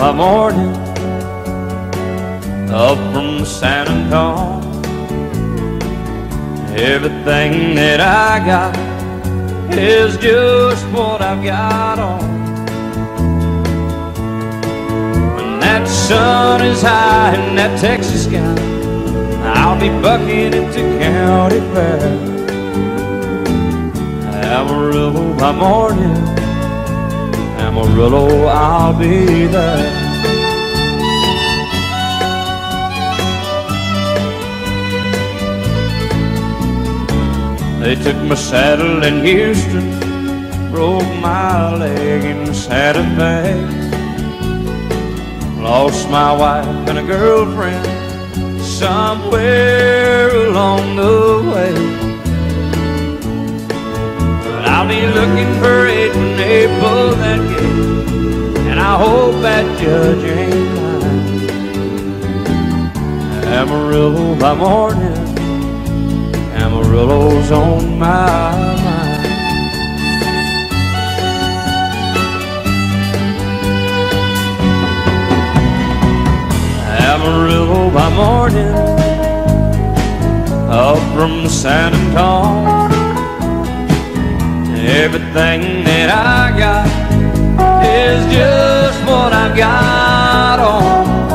Amarillo morning up from San Antonio. Everything that I got is just what I've got on. When that sun is high in that Texas sky, I'll be bucking into county fair. Amarillo by morning, Amarillo, I'll be there. They took my saddle in Houston, broke my leg in Santa Fe, lost my wife and a girlfriend somewhere along the way. But I'll be looking for it when they pull that gate, and I hope that judge ain't lying. Amarillo by morning, Amarillo's on my mind. Amarillo by morning up from San Antonio. Everything that I got is just what I've got on.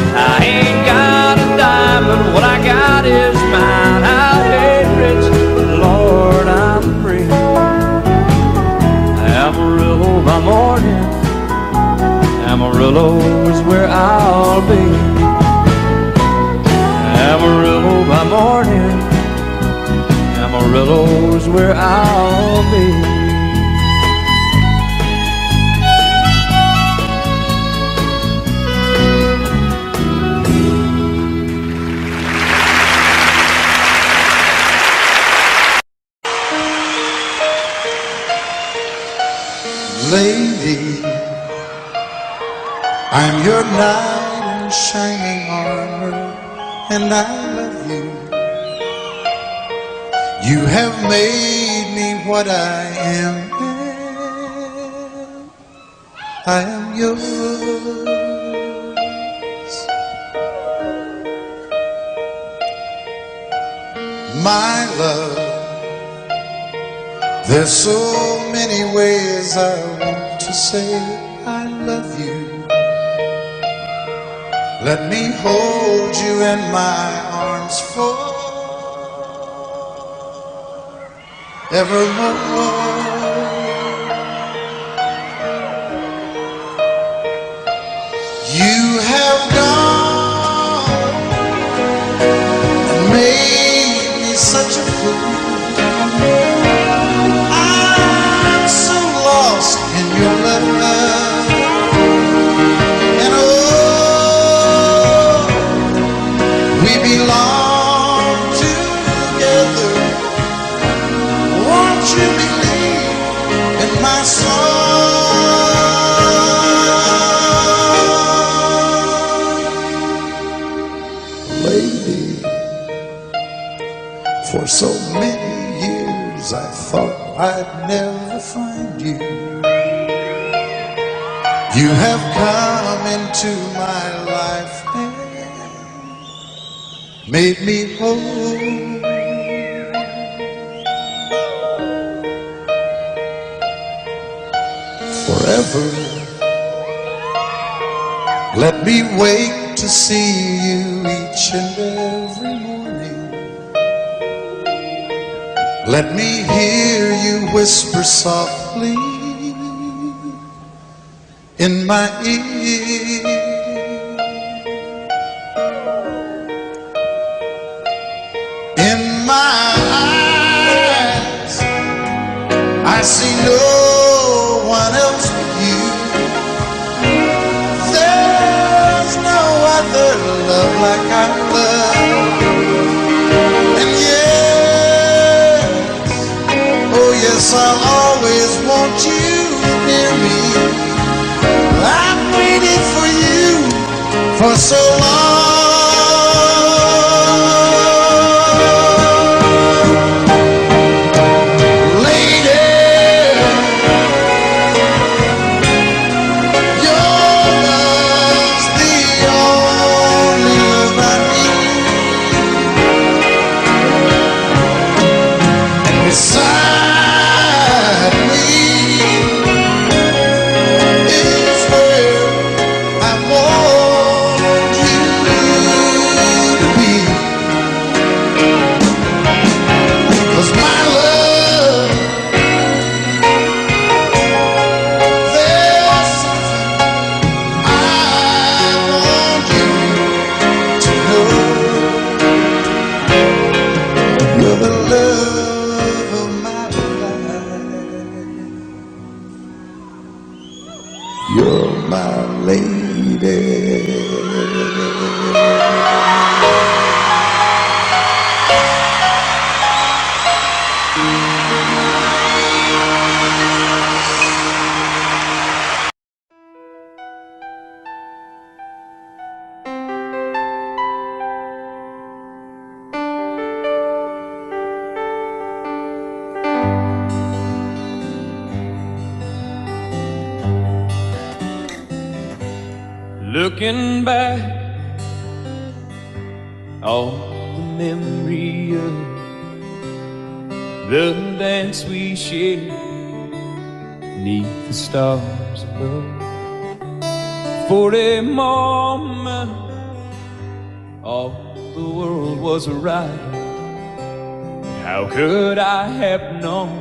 I ain't got a dime, but what I got is mine. I ain't rich, but Lord, I'm free. Amarillo by morning, Amarillo is where I'll be. Amarillo by morning, Amarillo is where I'll be. Lady, I'm your knight in shining armor, and I love you. You have made me what I am. I am yours. My love, there's so many ways I want to say I love you. Let me hold you in my arms forevermore. You have gone and made me such a fool. I'm so lost in your love, and oh, we belong together. Won't you believe in my song? Lady, for so many years I thought I'd never find you. You have come into my life and made me whole. Forever, let me wake to see you each and every morning. Let me hear you whisper softly in my ear. In my eyes, I see no one else but you. There's no other love like I love. And yes, oh yes, I'll always want you near me. I've waited for you for so long. Lady, Looking back, all the memory of the dance we shared 'neath the stars above. For a moment, all the world was right. How could I have known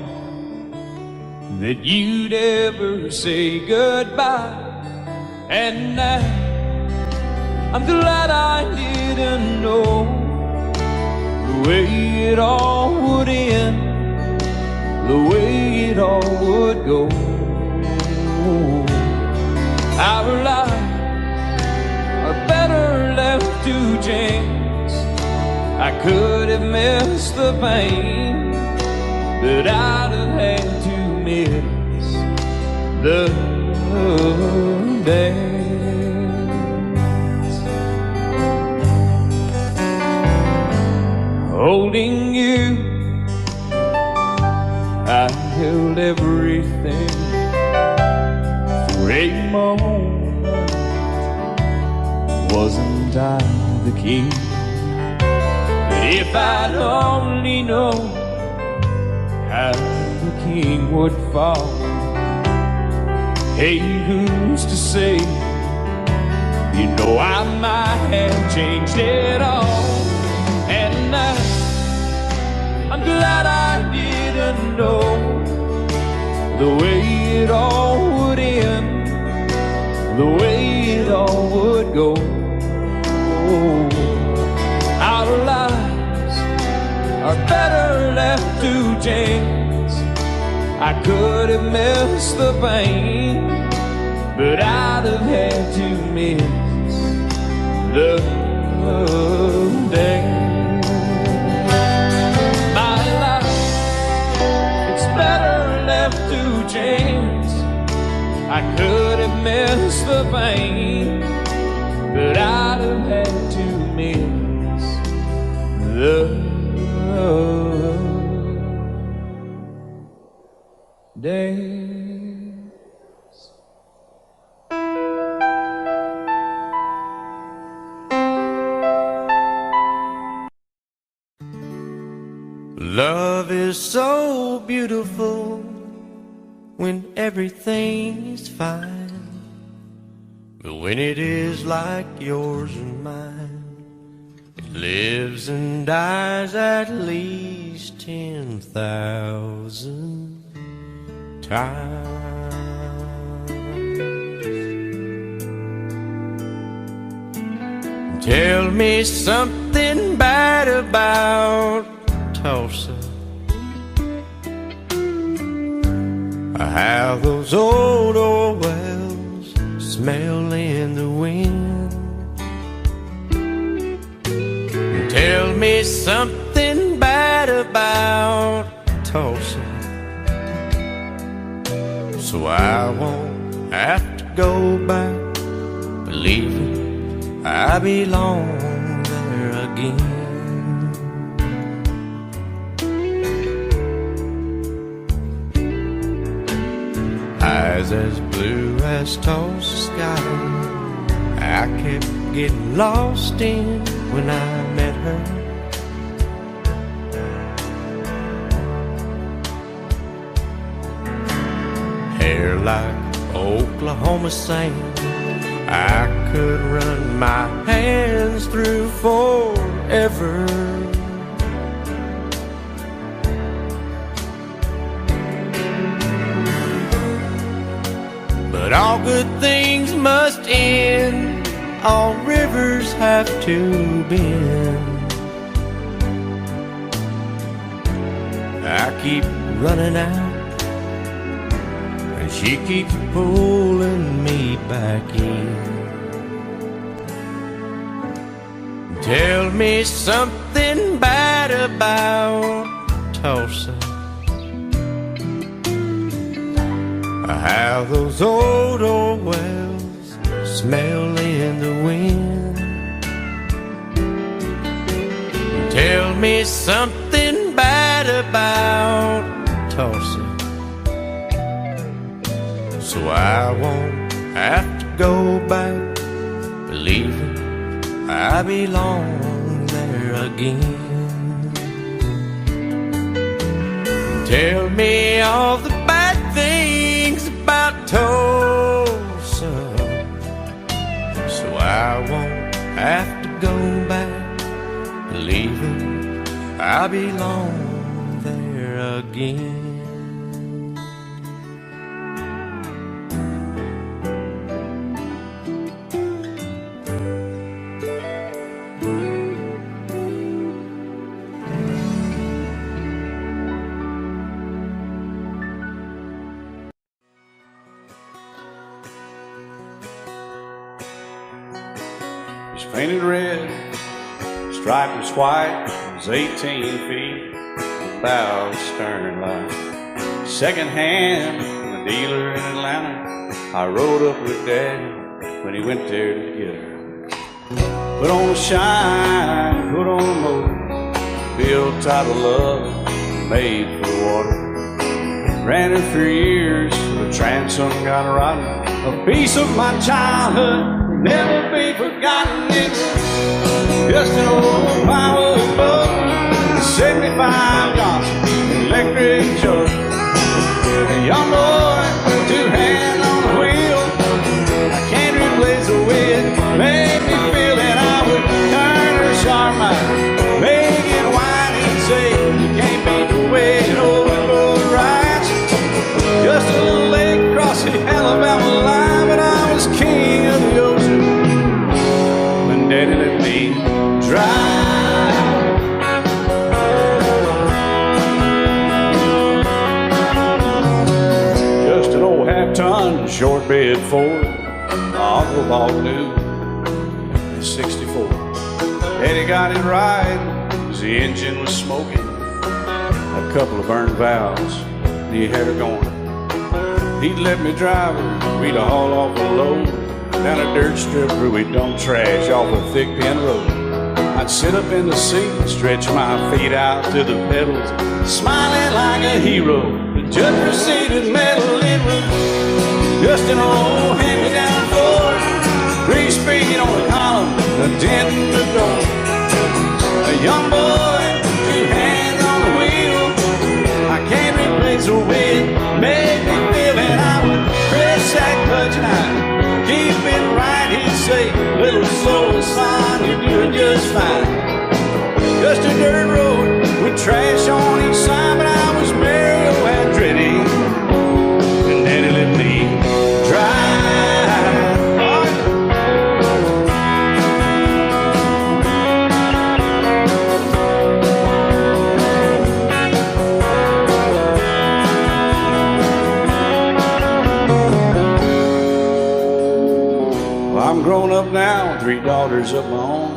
that you'd ever say goodbye? And now I'm glad I didn't know the way it all would end, the way it all would go. Our lives are better left to chance. I could have missed the pain, but I'd have had to miss the dance. Holding you, I held everything. For a moment, wasn't I the king? But if I'd only known how the king would fall, hey, who's to say? You know I might have changed it all. And I'm glad I didn't know the way it all would end, the way it all would go. Our lives are better left to chance. I could have missed the pain, but I'd have had to miss the dance. My life, it's better left to chance. I could have missed the pain, but I'd have had to miss the dance. Love is so beautiful when everything is fine, but when it is like yours and mine, it lives and dies at least 10,000 times. Tell me something bad about Tulsa, how those old wells smell in the wind. Tell me something bad about Tulsa, so I won't have to go back believing I belong there again. Eyes as blue as Tulsa sky, I kept getting lost in when I met her. Hair like Oklahoma sand, I could run my hands through forever. But all good things must end, all rivers have to bend. I keep running out, and she keeps pulling me back in. Tell me something bad about Tulsa, how those old wells smell in the wind. Tell me something bad about Tulsa, so I won't have to go back believing I belong there again. Tell me all the bad things about Tulsa, so I won't have to go back, believing I belong there again. It's painted red, stripe was white, it was 18 feet, bow stern line. Second hand from a dealer in Atlanta, I rode up with Daddy when he went there to get her. Put on a shine, put on a motor, built out of love, made for the water. Ran her for years, the transom got rotten. A piece of my childhood, never be forgotten. It's just an old power boat, 75 Johnson, electric choke. A young boy, two hands on the wheel. I can't replace the way it made me feel that I would turn her sharp mind, make it whine and say, you can't beat the way an old boat rides. Just a little lake across the Alabama line, but I was king of the ocean when Daddy let me drive. Just an old half-ton short bed Ford my uncle bought new in '64. Daddy got it right, 'cause the engine was smoking, a couple of burned valves, and he had her going. He'd let me drive her, we'd haul off a load down a dirt strip where we'd dump trash off a thick pin road. I'd sit up in the seat and stretch my feet out to the pedals, smiling like a hero. The judge proceeded metal, it was just an old hand-me-down Ford, 3-speed on the column, a dent in the door. A young boy, two hands on the wheel. I can't replace the way it made me feel, and I would press that clutch and I'd keep it right. He'd say, little slow, son, you're doing just fine. Just a dirt road with trash on each side, but I was Mario Andretti, and Daddy let me drive. Well, I'm grown up now, 3 daughters of my own.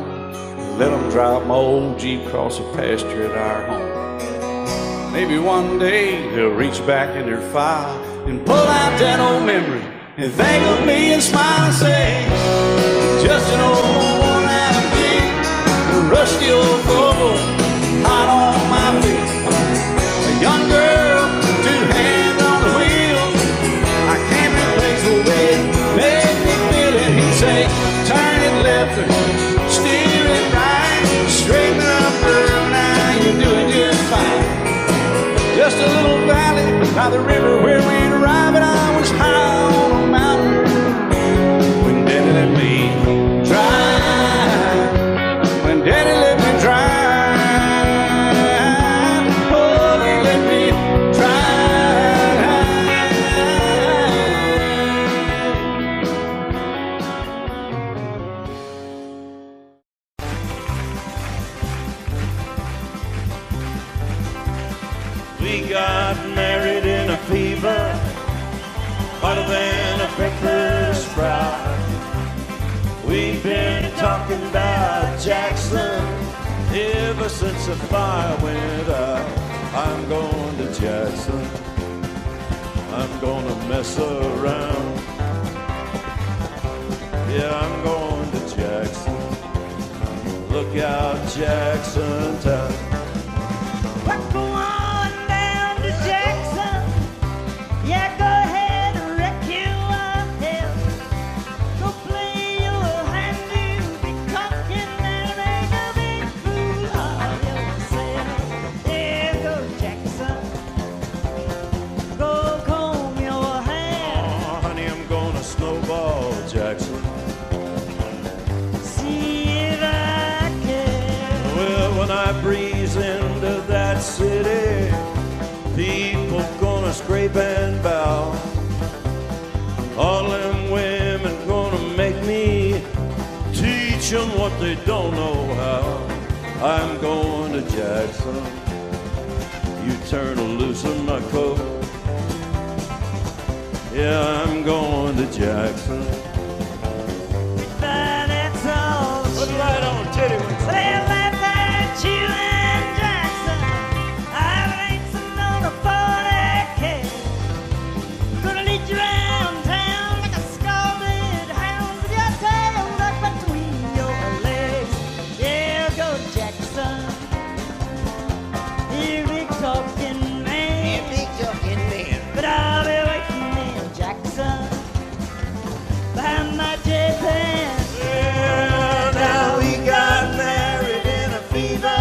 Let them drive my old Jeep across the pasture at our home. Maybe one day they'll reach back in their file and pull out that old memory and think of me and smile and say, just an old worn-out Jeep, a rusty old Ford, hot on my feet. A young girl, 2 hands on the wheel. I can't replace the way it made me feel it. He'd say, turn it left or steer it right, straighten up, girl, now you're doing just fine. Just a little valley by the river where we'd arrive, and I was high on a mountain when Daddy let me drive. When Daddy let me drive, oh, he let me We got married in a fever, hotter than a pepper sprout. We've been talking about Jackson ever since the fire went out. I'm going to Jackson, I'm gonna mess around. Yeah, I'm going to Jackson, look out Jackson town. Go on down to Jackson. Yeah, go ahead and wreck you up hell. Go play your handy I breeze into that city, people gonna scrape and bow. All them women gonna make me teach them what they don't know how. I'm going to Jackson. You turn loose on my coat. Yeah, I'm going to Jackson. But it's all Put it right on, Teddy. Well, like that you and Jackson, I'm racing on a 40K. Gonna lead you around town like a scalded hound with your tail tucked between your legs. Yeah, go Jackson. You big talking man. But I'll be waiting in Jackson behind my J-Pan. Yeah, now we got married in a fever,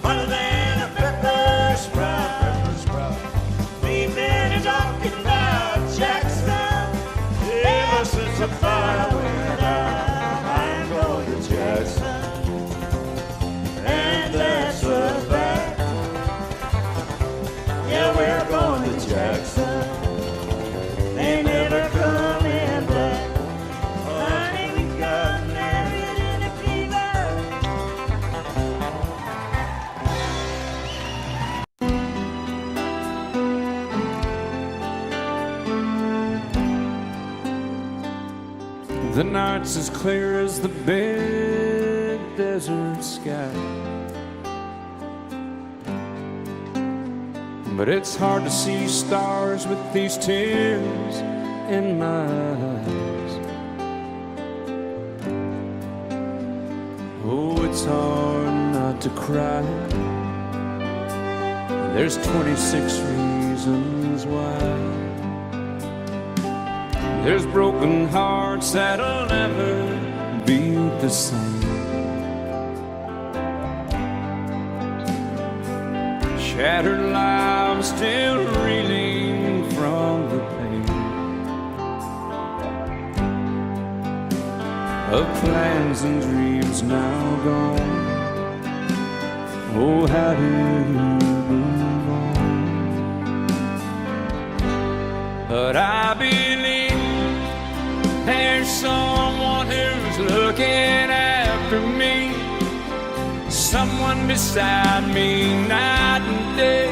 hotter than a pepper sprout. We've been talking about Jackson ever since the fire went out. I'm going to Jackson, and that's a fact. Yeah, we're going to Jackson. They never come in black. Honey, we got married in a fever. The night's as clear as the big desert sky, but it's hard to see stars with these tears in my eyes. Oh, it's hard not to cry. There's 26 reasons why. There's broken hearts that'll never beat the same. Shattered lives still reeling from the pain of plans and dreams now gone. Oh, how do you move on? But I believe there's someone who's looking after me, someone beside me night and day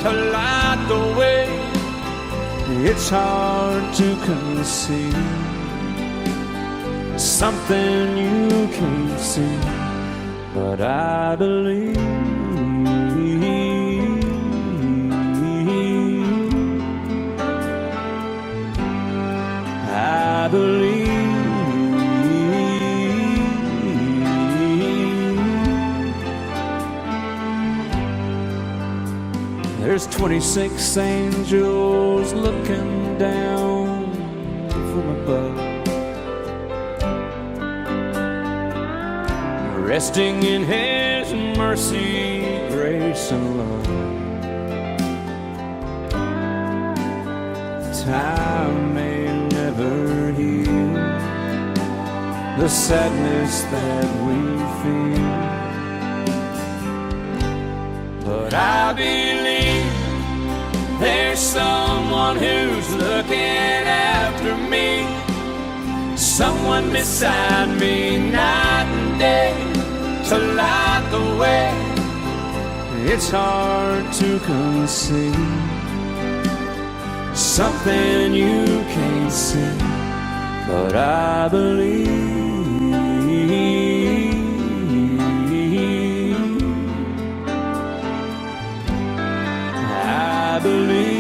to light the way. It's hard to conceive something you can't see, but I believe. I believe. There's 26 angels looking down from above, resting in His mercy, grace, and love. Time may never heal the sadness that we feel, but I believe there's someone who's looking after me, someone beside me night and day to light the way. It's hard to conceive something you can't see, but I believe. I believe.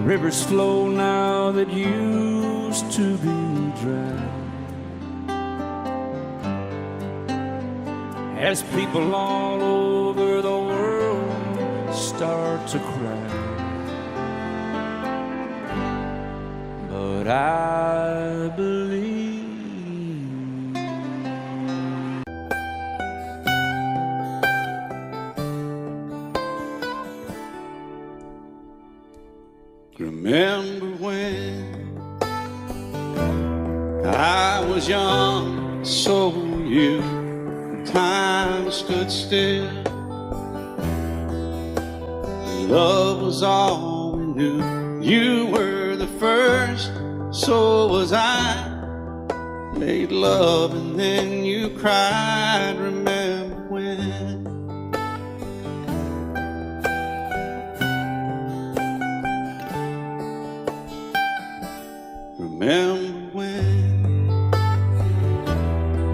Rivers flow now that used to be dry, as people all over the world start to cry. But I believe. Remember when I was young, so were you. Time stood still. Love was all we knew. You were the first, so was I. Made love and then you cried. Remember when? Remember when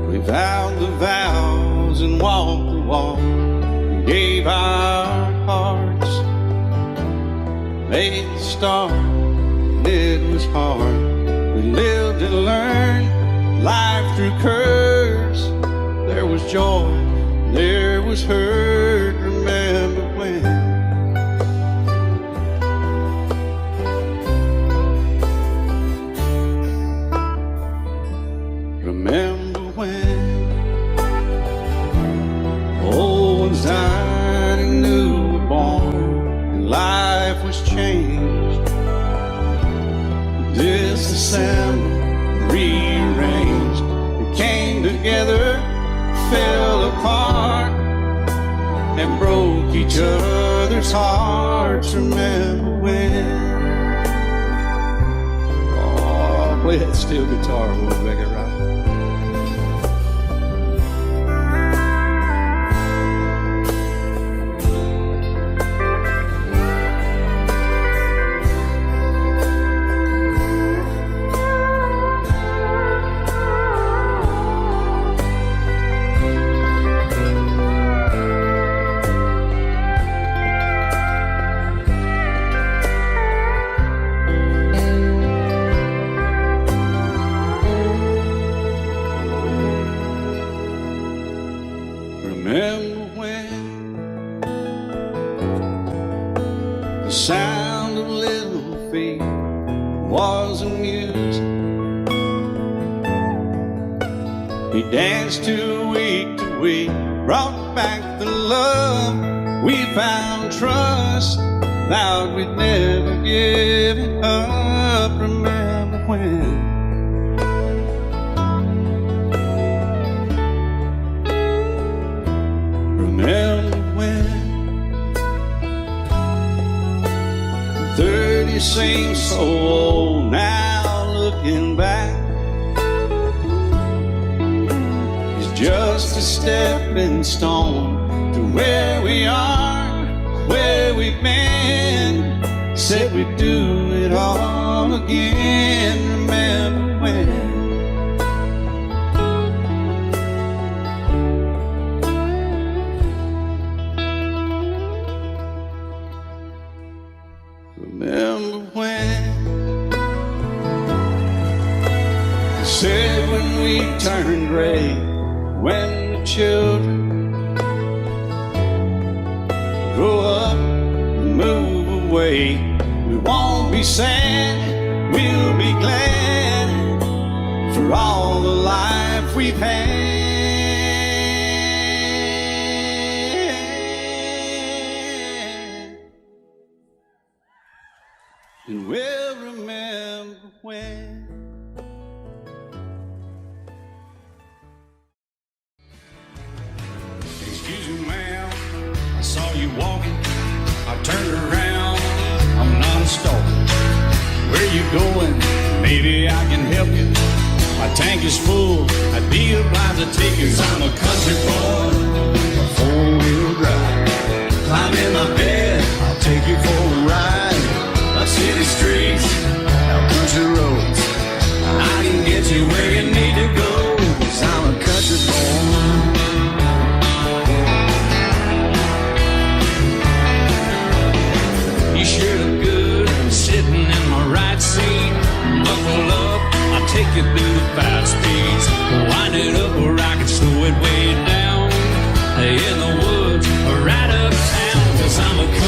we vowed the vows and walked the walk, and gave our hearts, made the start, and it was hard. We lived and learned life through curves. There was joy, there was hurt. Remember when? Remember when old ones died and new were born, and life was changed, disassembled, rearranged. We came together, fell apart, and broke each other's hearts. Remember when? Oh, play that steel guitar, we'll make it right. Remember when the sound of little feet was a music he danced to week, brought back the love we found, trust, vowed we'd never give it up. Remember when? Remember when 30 seems so old now, looking back, it's just a stepping stone to where we are, where we've been. Said we'd do it all again. Remember when? Remember when they said when we turned gray, when the children grow up and move away, we won't be sad, we'll be glad for all the life we've had. And we'll remember when. Excuse me, ma'am, I saw you walking, I turned around, I'm not a stalker. Where you going? Maybe I can help you. My tank is full, I'd be obliged to take you. 'Cause I'm a country boy, a four-wheel drive. Climb in my bed, I'll take you for a ride. City streets, out country roads, I can get you where you need to go. 'Cause I'm a country boy. You sure look good sitting in my right seat. Buckle up, I'll take you through the 5 speeds. Wind it up where I can slow it way down. In the woods or right uptown. 'Cause I'm a country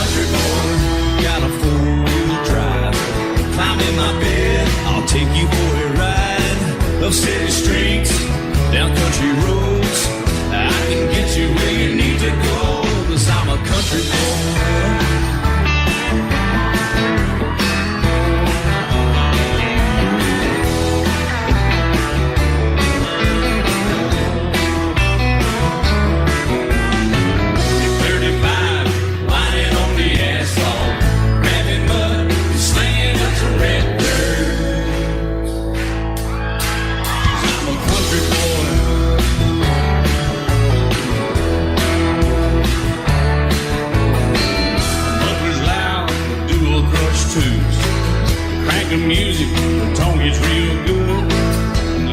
the music, the tone gets real good.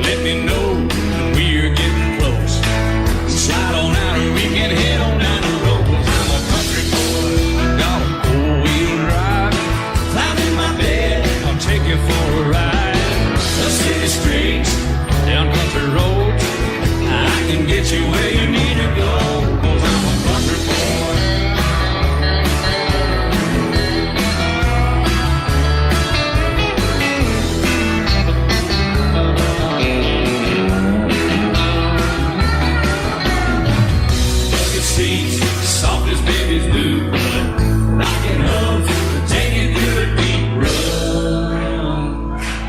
Let me know when we're getting close. Slide on out and we can head on down the road. 'Cause I'm a country boy, got a four-wheel drive. Climb in my bed, I'll take you for a ride. The city streets, down country roads, I can get you where you need to go. 'Cause I'm a country boy.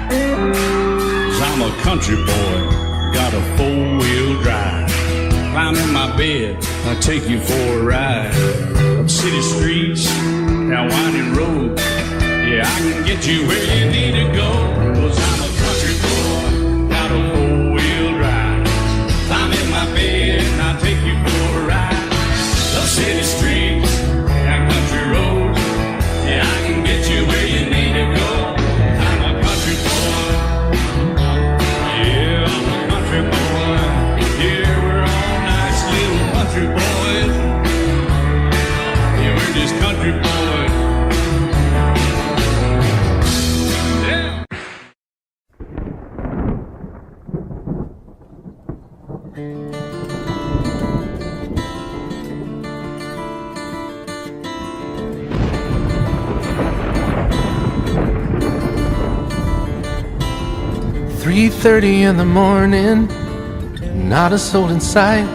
'Cause I'm a country boy, got a four-wheel drive. Climb in my bed, I'll take you for a ride. Up city streets, down winding roads, yeah, I can get you where you need to go. 'Cause I'm a country boy, got a four-wheel drive. Climb in my bed, and I'll take you for a ride. Up city streets, down country roads, yeah, I can get you where you need to go. I'm a country boy. Yeah, I'm a country boy. Yeah, we're all nice little country boys. Yeah, we're just country boys. Yeah. 3:30 in the morning, not a soul in sight.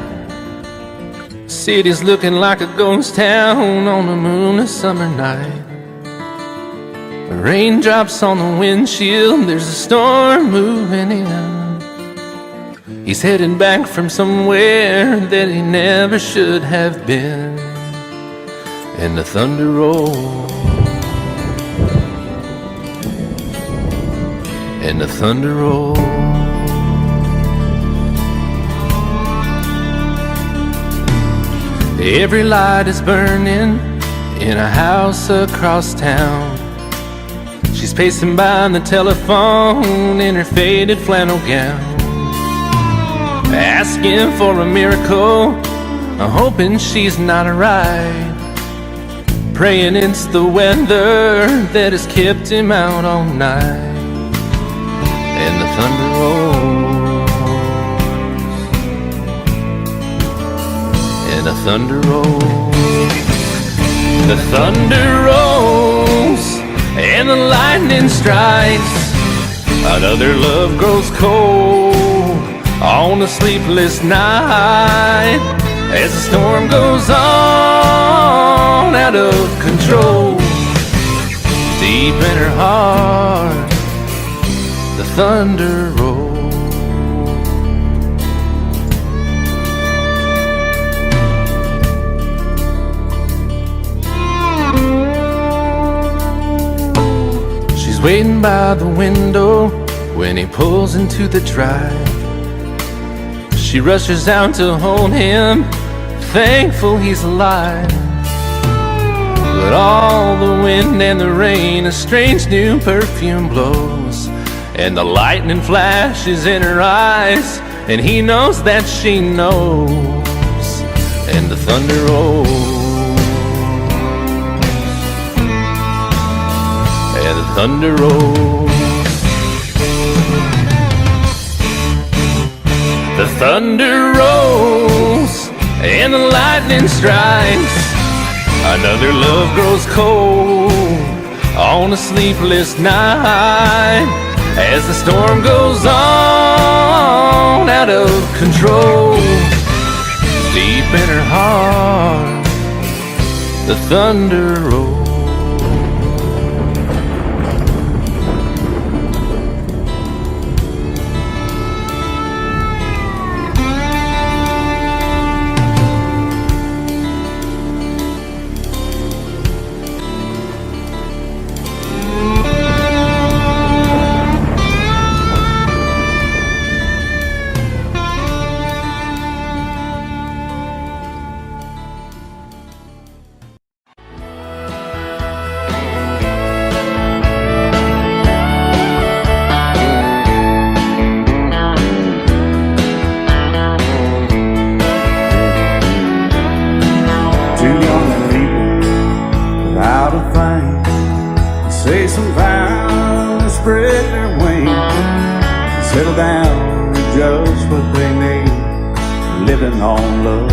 City's looking like a ghost town on a moonless summer night. Raindrops on the windshield, there's a storm moving in. He's heading back from somewhere that he never should have been. And the thunder rolls, and the thunder rolls. Every light is burning in a house across town. She's pacing by the telephone in her faded flannel gown, asking for a miracle, hoping she's not right, praying it's the weather that has kept him out all night. And the thunder rolls, and the thunder rolls. The thunder rolls, and the lightning strikes. Another love grows cold on a sleepless night, as the storm goes on out of control. Deep in her heart, the thunder rolls. She's waiting by the window when he pulls into the drive. She rushes out to hold him, thankful he's alive. But all the wind and the rain, a strange new perfume blows, and the lightning flashes in her eyes, and he knows that she knows. And the thunder rolls, and the thunder rolls. The thunder rolls, and the lightning strikes. Another love grows cold on a sleepless night, as the storm goes on out of control. Deep in her heart, the thunder rolls. on love.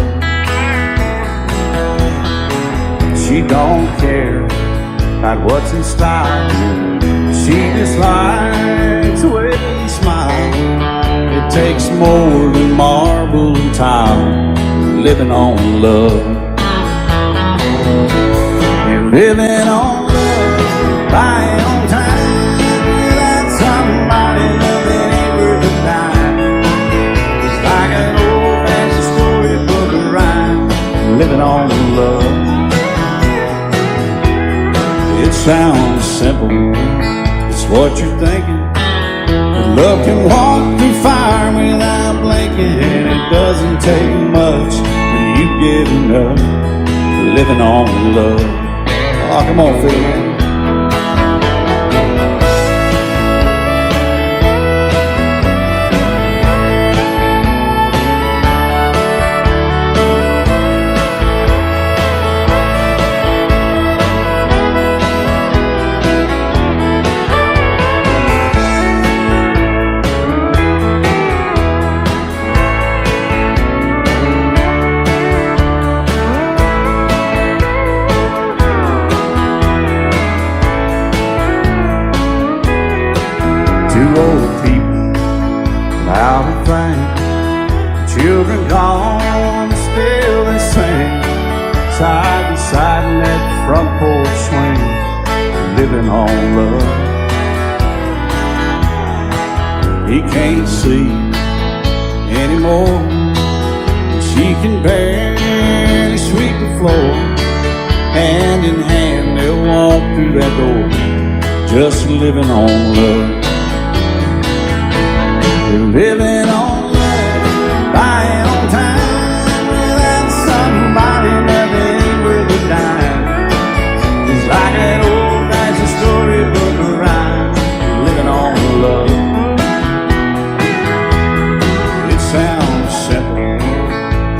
She don't care about what's in style. She just likes the way you smile. It takes more than marble and tile, living on love. You're living on love, buying on time. Without somebody loving ain't worth a dime. It's like an old-fashioned storybook of rhyme, living on love. It sounds simple, it's what you're thinking. But love can walk through fire without blinking. It doesn't take much when you get enough, living on love. Oh, come on, Phil. Two old people without a thing, children gone, still they sing, side by side in that front porch swing, living on love. He can't see anymore, she can barely sweep the floor. Hand in hand they'll walk through that door, just living on love. You're living on love, buying on time. Without somebody loving ain't worth a dime. It's like an old-fashioned storybook of rhyme, living on love. It sounds simple,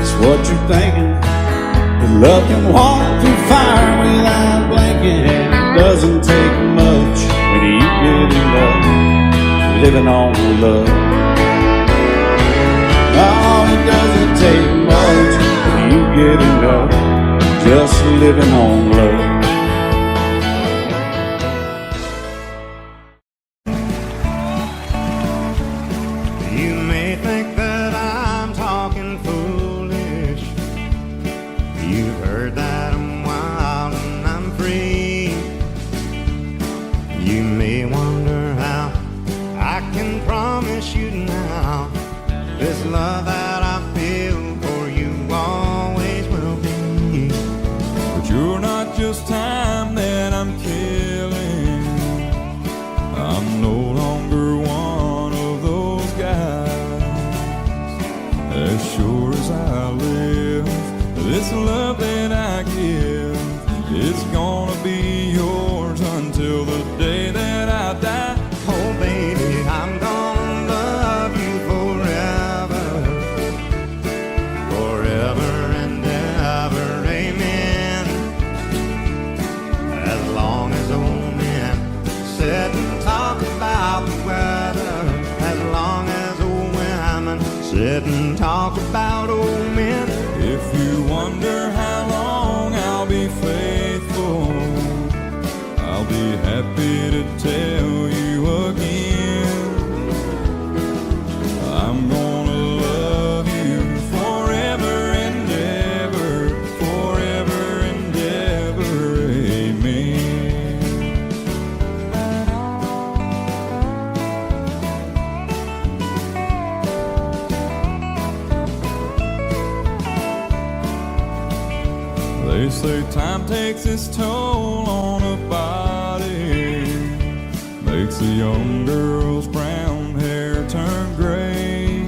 it's what you're thinking. But love can walk through fire without blinking. It doesn't take much when you get in love, living on love. Oh, it doesn't take much when you get enough, just living on love. You may think that I'm talking foolish. You've heard that I'm wild and I'm free. You may wonder how I can promise you now this love that I feel for you always will be. But you're not just time that I'm killing. I'm no longer one of those guys. As sure as I live, this love that I give, it's gonna be yours until the day that I die. Oh baby, I'm gonna love you forever, forever and ever, amen. As long as old men sit and talk about the weather, as long as old women sit and talk about old men. If you wonder how long I'll be faithful, I'll be happy to tell you again. I'm gonna love you forever and ever, forever and ever, amen. They say time takes its toll on a body, makes a young girl's brown hair turn gray.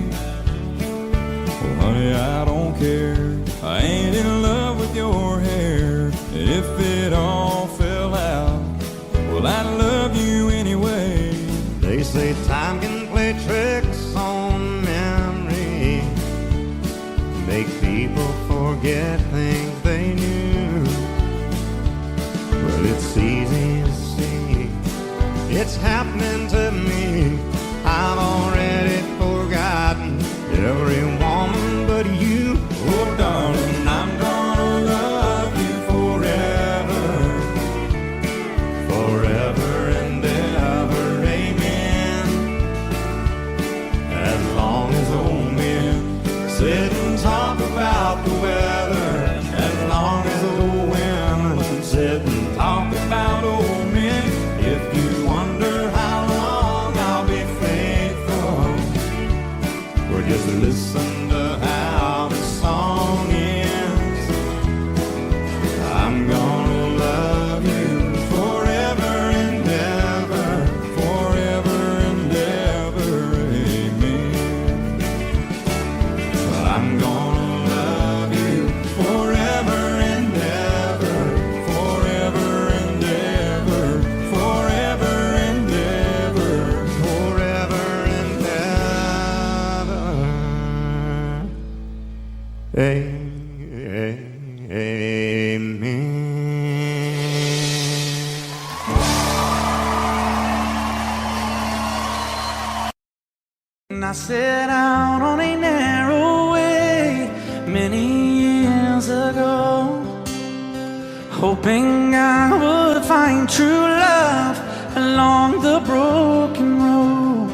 Well, honey, I don't care, I ain't in love with your hair. If it all fell out, well, I'd love you anyway. They say time can play tricks on memory, make people forget things they knew. Well, it's easy to see, it's happening to me. I've already forgotten every woman but you. I set out on a narrow way many years ago, hoping I would find true love along the broken road.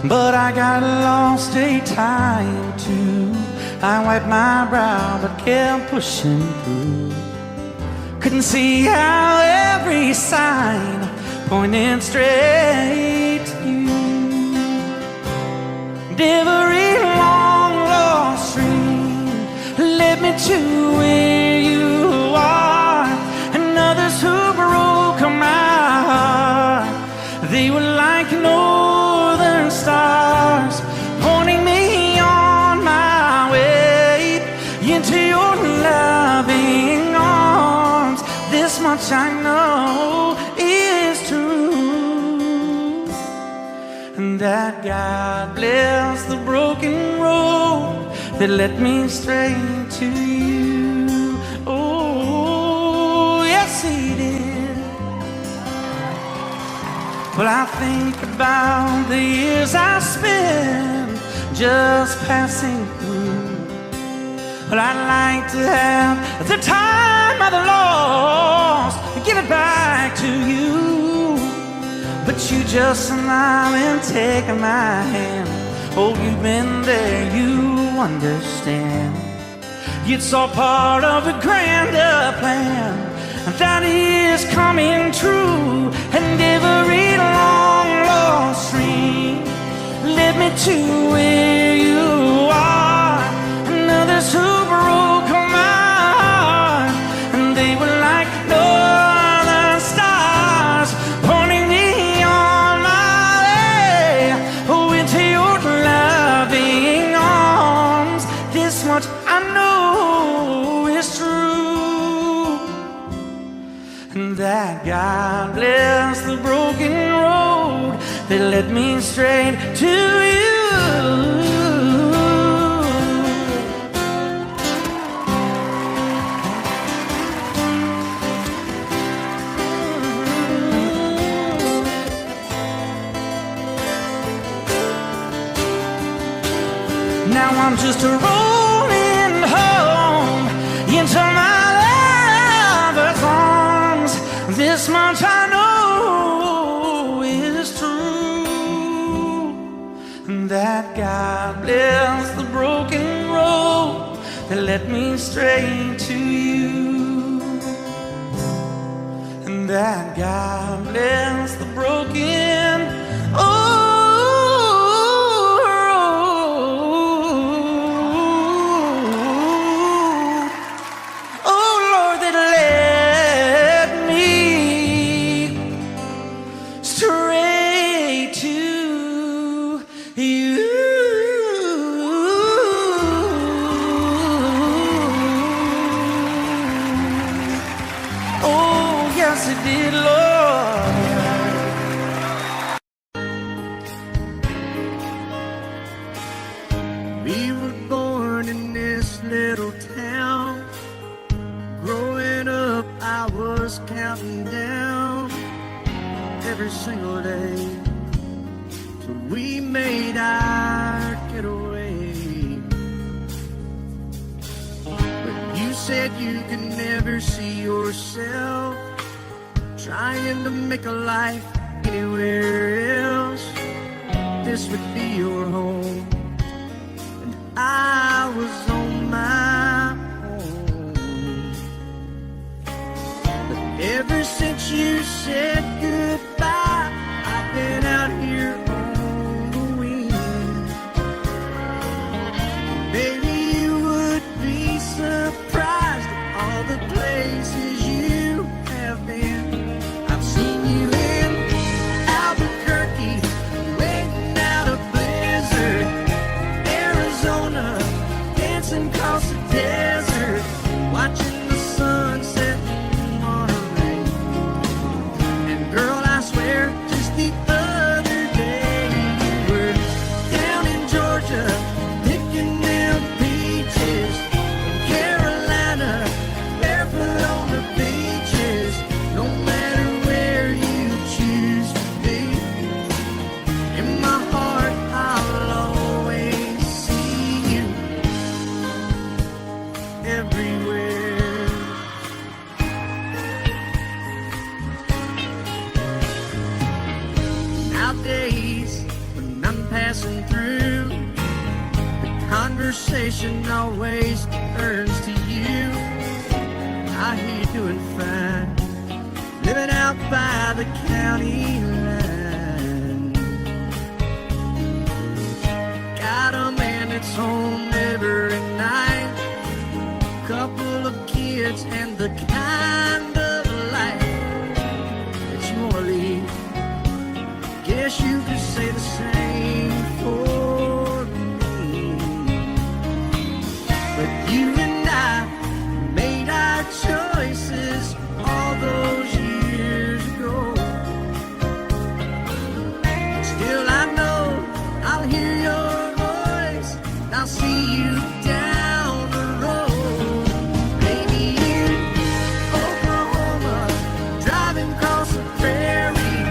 But I got lost a time too. I wiped my brow but kept pushing through. Couldn't see how every sign pointed straight to you. Every long lost dream led me to where you are, and others who broke my heart, they were like northern stars, pointing me on my way into your loving arms. This much I know is true, and that God bless the broken road that led me straight to you. Oh, yes, He did. Well, I think about the years I spent just passing through. Well, I'd like to have the time I've lost and give it back to you. But you just smile and take my hand. Oh, you've been there, you understand. It's all part of a grander plan that is coming true. And every long lost dream led me to where you are, and others who broke my heart, and they were like northern stars, pointing me on my way, oh, into your loving arms. This much I know is true, and that God bless the broken road that led me straight to you. Now I'm just rolling home into my lover's arms. This much I know is true, and that God bless the broken road that led me straight to you, and that God bless the broken We were born in this little town. Growing up, I was counting down every single day till we made our getaway. But you said you could never see yourself trying to make a life anywhere else. This would be your home. I was on my own. But ever since you said goodbye, I've been out here on the wing. Baby, you would be surprised at all the places you have been. I've seen you in Albuquerque, waiting out a blizzard, dancing across the desert, watching the sun set in Monterey. And girl, I swear passing through. The conversation always turns to you. I hear you doing fine, living out by the county line. Got a man that's home every night, couple of kids and the kind of life that you wanna lead. Guess you could say the same for me. But you and I made our choices all those years ago. Still I know I'll hear your voice, and I'll see you down the road. Maybe in Oklahoma, driving across the prairie.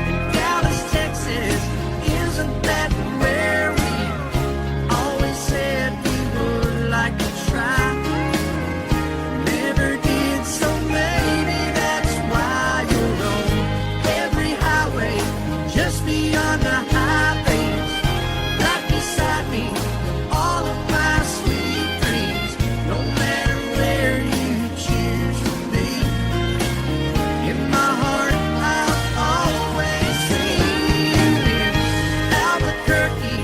In Dallas, Texas, isn't that where we always said we would like to try? Never did, so maybe that's why you're on every highway, just beyond the highways, right beside me, all of my sweet dreams. No matter where you choose to be, in my heart I'll always see you. In Albuquerque,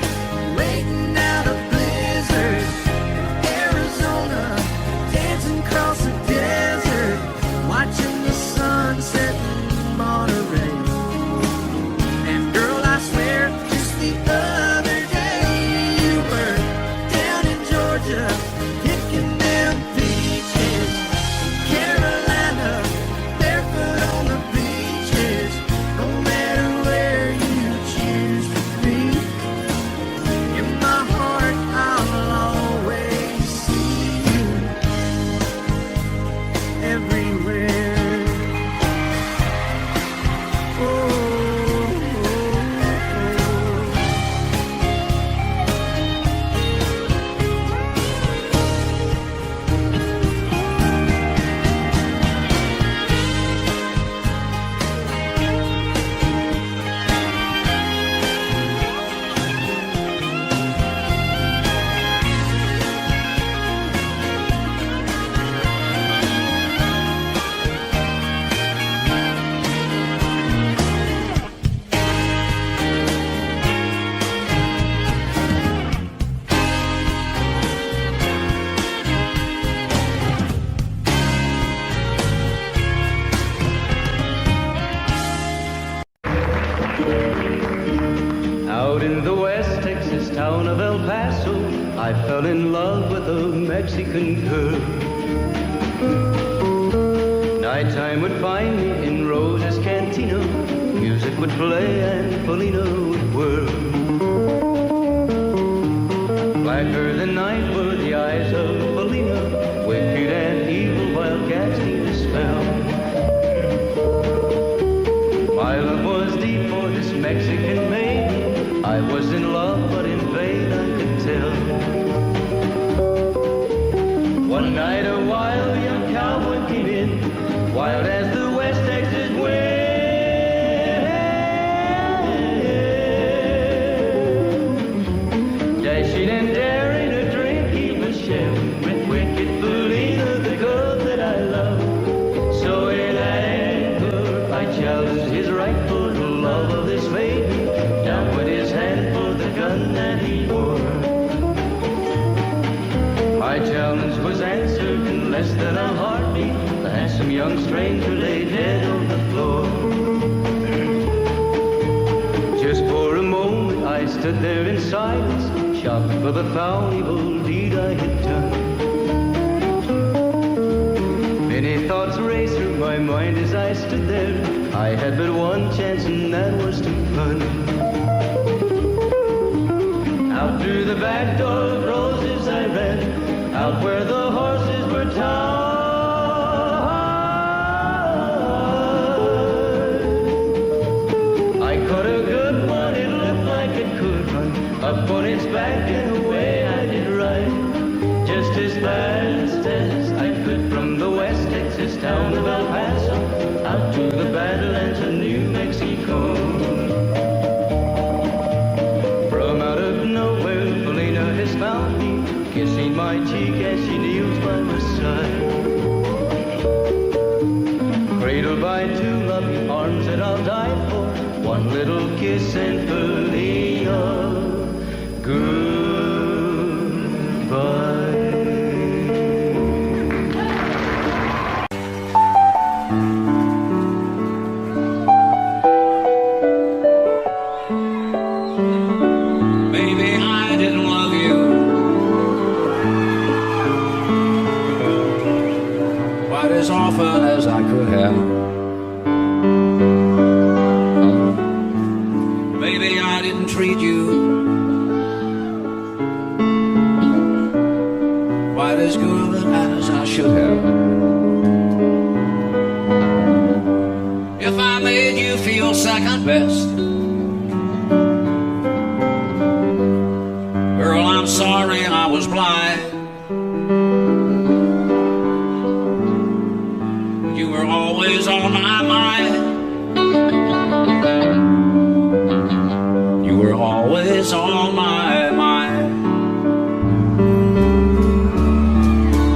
waiting out a blizzard. In Arizona, dancing across the desert, watching the sunset in Monterey. And girl, I swear, just the other day you were down in Georgia, picking them peaches. Carolina, barefoot on the beaches. No matter where you choose to be, in my heart I'll always see you everywhere. Oh, oh, oh. Out in the West Texas town of El Paso, I fell in love with a Mexican girl. Nighttime would find me in Rose's Cantina. Music would play and Felina would whirl. Blacker than night were the eyes of Felina, wicked and evil while casting a spell. My love was deep for this Mexican maiden. I was in love, but in vain I could tell. One night a wild young cowboy came in, wild as the West Texas wind. Dashing and daring, a drink he was sharing with wicked Felina, the girl that I love. So in anger I challenged his right for the love of this maiden. Down went his hand for the gun that he wore. My challenge was answered in less than a heartbeat. The handsome young stranger lay dead on the floor. Just for a moment I stood there in silence, shocked for the foul evil deed I had done. Many thoughts raced through my mind as I stood there. I had but one chance and that was to run. Out through the back door of Roses I ran, out where the horses were tied. I caught a good one, it looked like it could run, up on its back and away I did ride. Just as fast as I could from the West Texas town of El Paso, out to the Badlands of New Mexico. From out my cheek as she kneels by my side. Cradled by two loving arms that I'll die for. One little kiss and fully goodbye. Maybe I didn't love you quite as often as I could have. Maybe I didn't treat you quite as good as I should have. If I made you feel second best, girl, I'm sorry I was blind. You were always on my mind. You were always on my mind.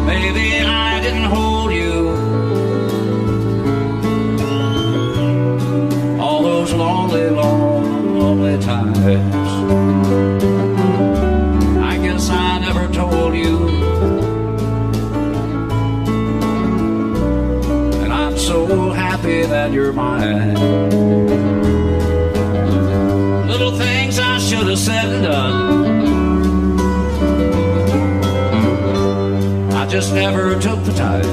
Maybe I didn't hold you all those lonely, lonely times. I guess I never told you, and I'm so happy that you're mine. Little things I should have said and done, I just never took the time.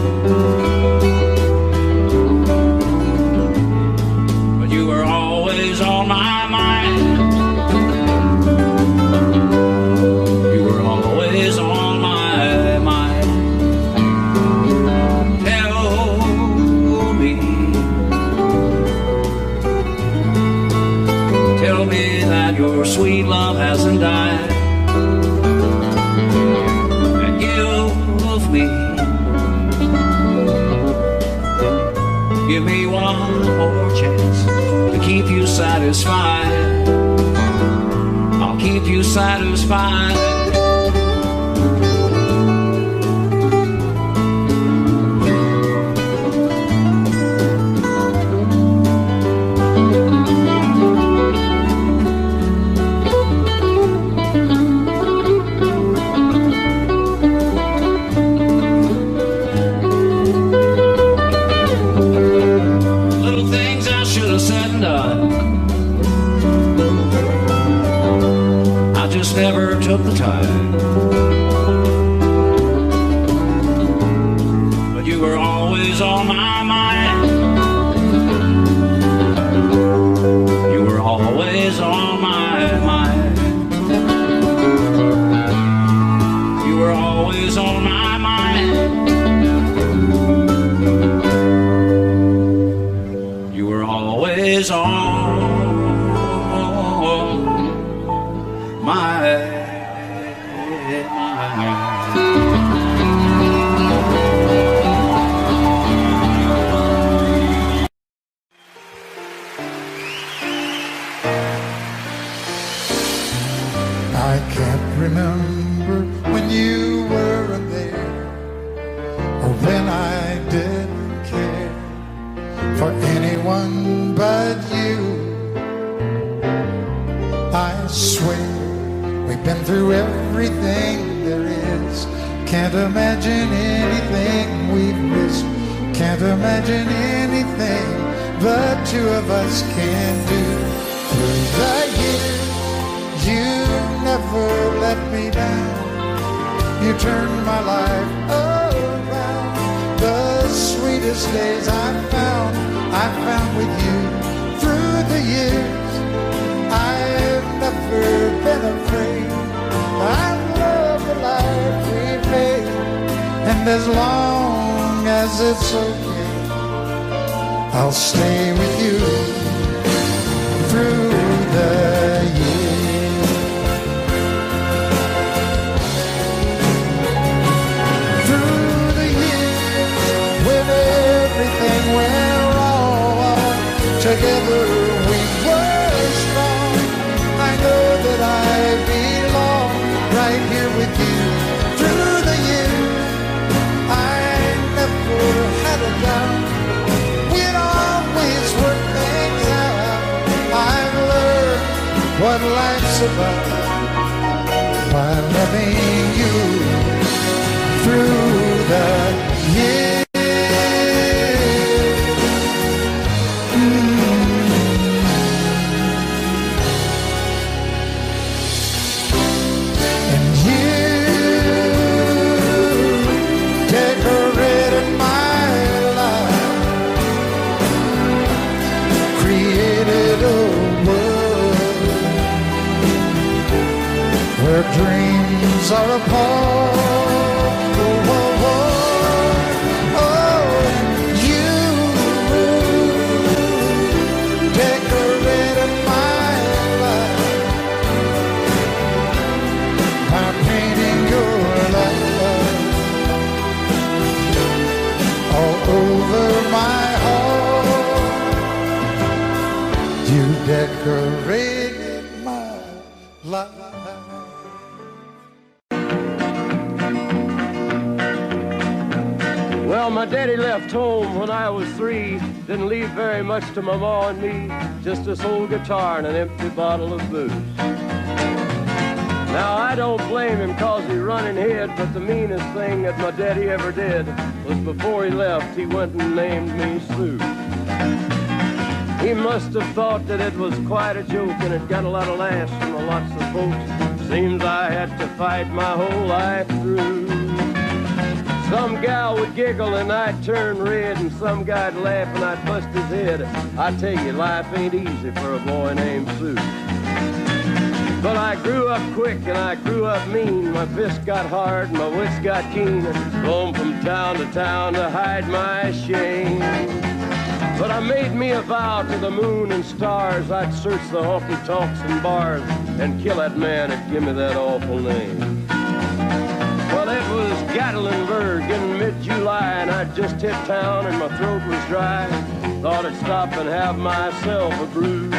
But you were always on my mind. You were always on my mind. Tell me that your sweet love hasn't died, and give me one more chance to keep you satisfied. I'll keep you satisfied. Never took the time, but you were always on my mind. You were always on my mind. You were always on my mind. You were always on my mind. I can't remember when you weren't there, or when I didn't care for anyone but you. I swear we've been through everything there is. Can't imagine anything we've missed. Can't imagine anything the two of us can do. Through the years, you never let me down. You turned my life around. The sweetest days I found with you. Through the years, I've never been afraid. I love the life we've made, and as long as it's okay, I'll stay with you through the years. Through the years, when everything went wrong, together we were strong. I know that I belong right here with you. Through the what life's about by loving you through the years. And you decorated my life, created a world where dreams are apart. Oh, oh, oh, oh, you decorated my life by painting your life all over my heart. You decorated my life. Well, my daddy left home when I was 3. Didn't leave very much to my ma and me. Just this old guitar and an empty bottle of booze. Now, I don't blame him 'cause he run and hid, but the meanest thing that my daddy ever did was before he left, he went and named me Sue. He must have thought that it was quite a joke, and it got a lot of laughs from lots of folks. Seems I had to fight my whole life through. Some gal would giggle and I'd turn red, and some guy'd laugh and I'd bust his head. I tell you, life ain't easy for a boy named Sue. But I grew up quick and I grew up mean. My fists got hard and my wits got keen. Roamed from town to town to hide my shame. But I made me a vow to the moon and stars, I'd search the honky-tonks and bars and kill that man that give me that awful name. Well, it was Gatlinburg in mid-July, and I'd just hit town and my throat was dry. Thought I'd stop and have myself a brew.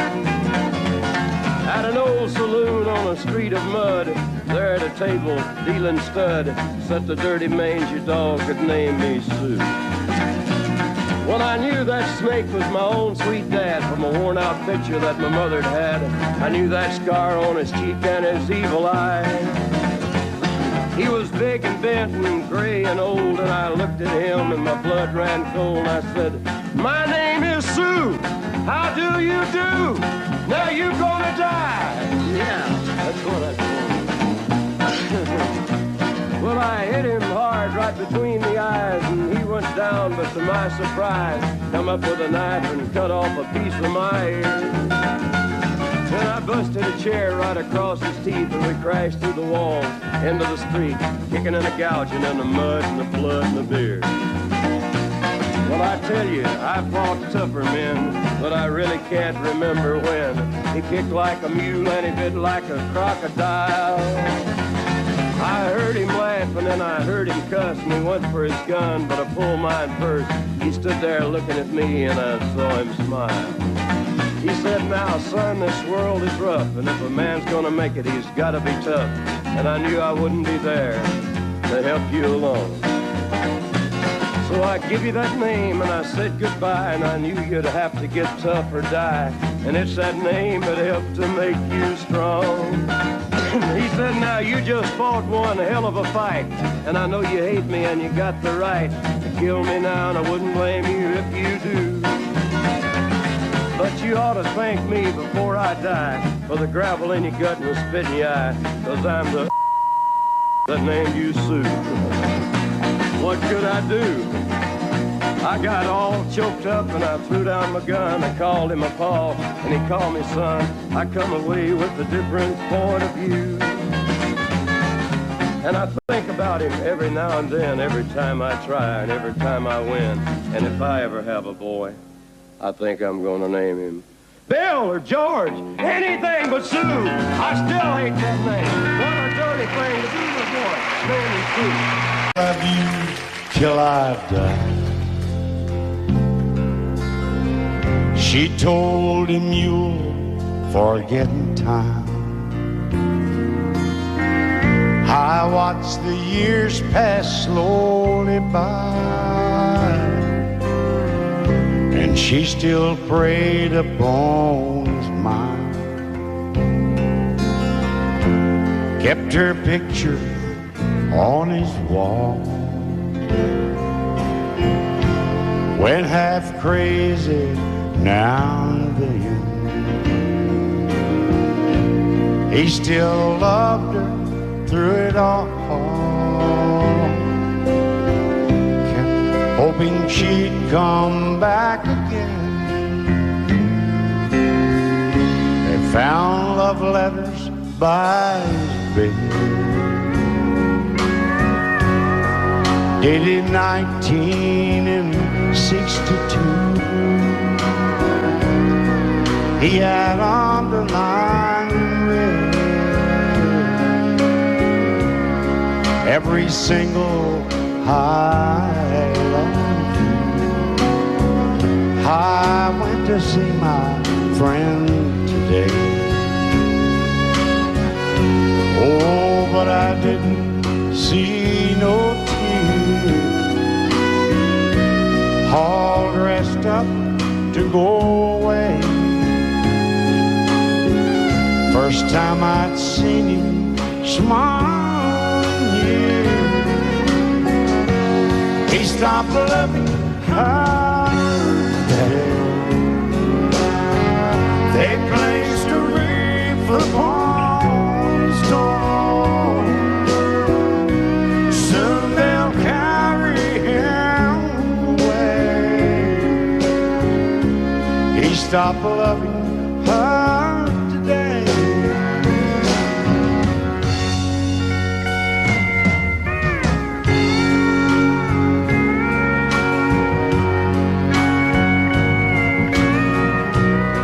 At an old saloon on a street of mud, there at a table, dealing stud, sat the dirty mangy dog that named me Sue. Well, I knew that snake was my own sweet dad from a worn-out picture that my mother'd had. I knew that scar on his cheek and his evil eye. He was big and bent and gray and old, and I looked at him and my blood ran cold. I said, "My name is Sue. How do you do? Now you gonna die." Yeah, that's what I told him. Well, I hit him hard right between the eyes, and he went down, but to my surprise, come up with a knife and cut off a piece of my ear. Then I busted a chair right across his teeth, and we crashed through the walls into the street, kicking and a gouging in the mud and the blood and the beer. Well, I tell you, I fought tougher men, but I really can't remember when. He kicked like a mule and he bit like a crocodile. I heard him laugh and then I heard him cuss, and he went for his gun, but I pulled mine first. He stood there looking at me and I saw him smile. He said, "Now, son, this world is rough, and if a man's gonna make it, he's gotta be tough." And I knew I wouldn't be there to help you along. So I give you that name and I said goodbye, and I knew you'd have to get tough or die. And it's that name that helped to make you strong. He said, "Now you just fought one hell of a fight, and I know you hate me and you got the right to kill me now, and I wouldn't blame you if you do. But you ought to thank me before I die for the gravel in your gut and the spit in your eye, 'cause I'm the that named you Sue." What could I do? I got all choked up and I threw down my gun. I called him a pa and he called me son. I come away with a different point of view. And I think about him every now and then, every time I try and every time I win. And if I ever have a boy, I think I'm gonna name him Bill or George, anything but Sue. I still hate that name. What a dirty thing to do to a boy. Naming Sue. Love you till I've died. She told him you'll forget in time. I watched the years pass slowly by, and she still preyed upon his mind. kept her picture on his wall. Went half crazy now and then. He still loved her through it all. Kept hoping she'd come back again. They found love letters by his bed, dated 1962. He had underlined red every single I love you. I went to see my friend today. Oh, but I didn't see no tears. All dressed up to go away. First time I'd seen him smile in years. He stopped loving her. They placed a wreath upon his door. Soon they'll carry him away. He stopped loving her today.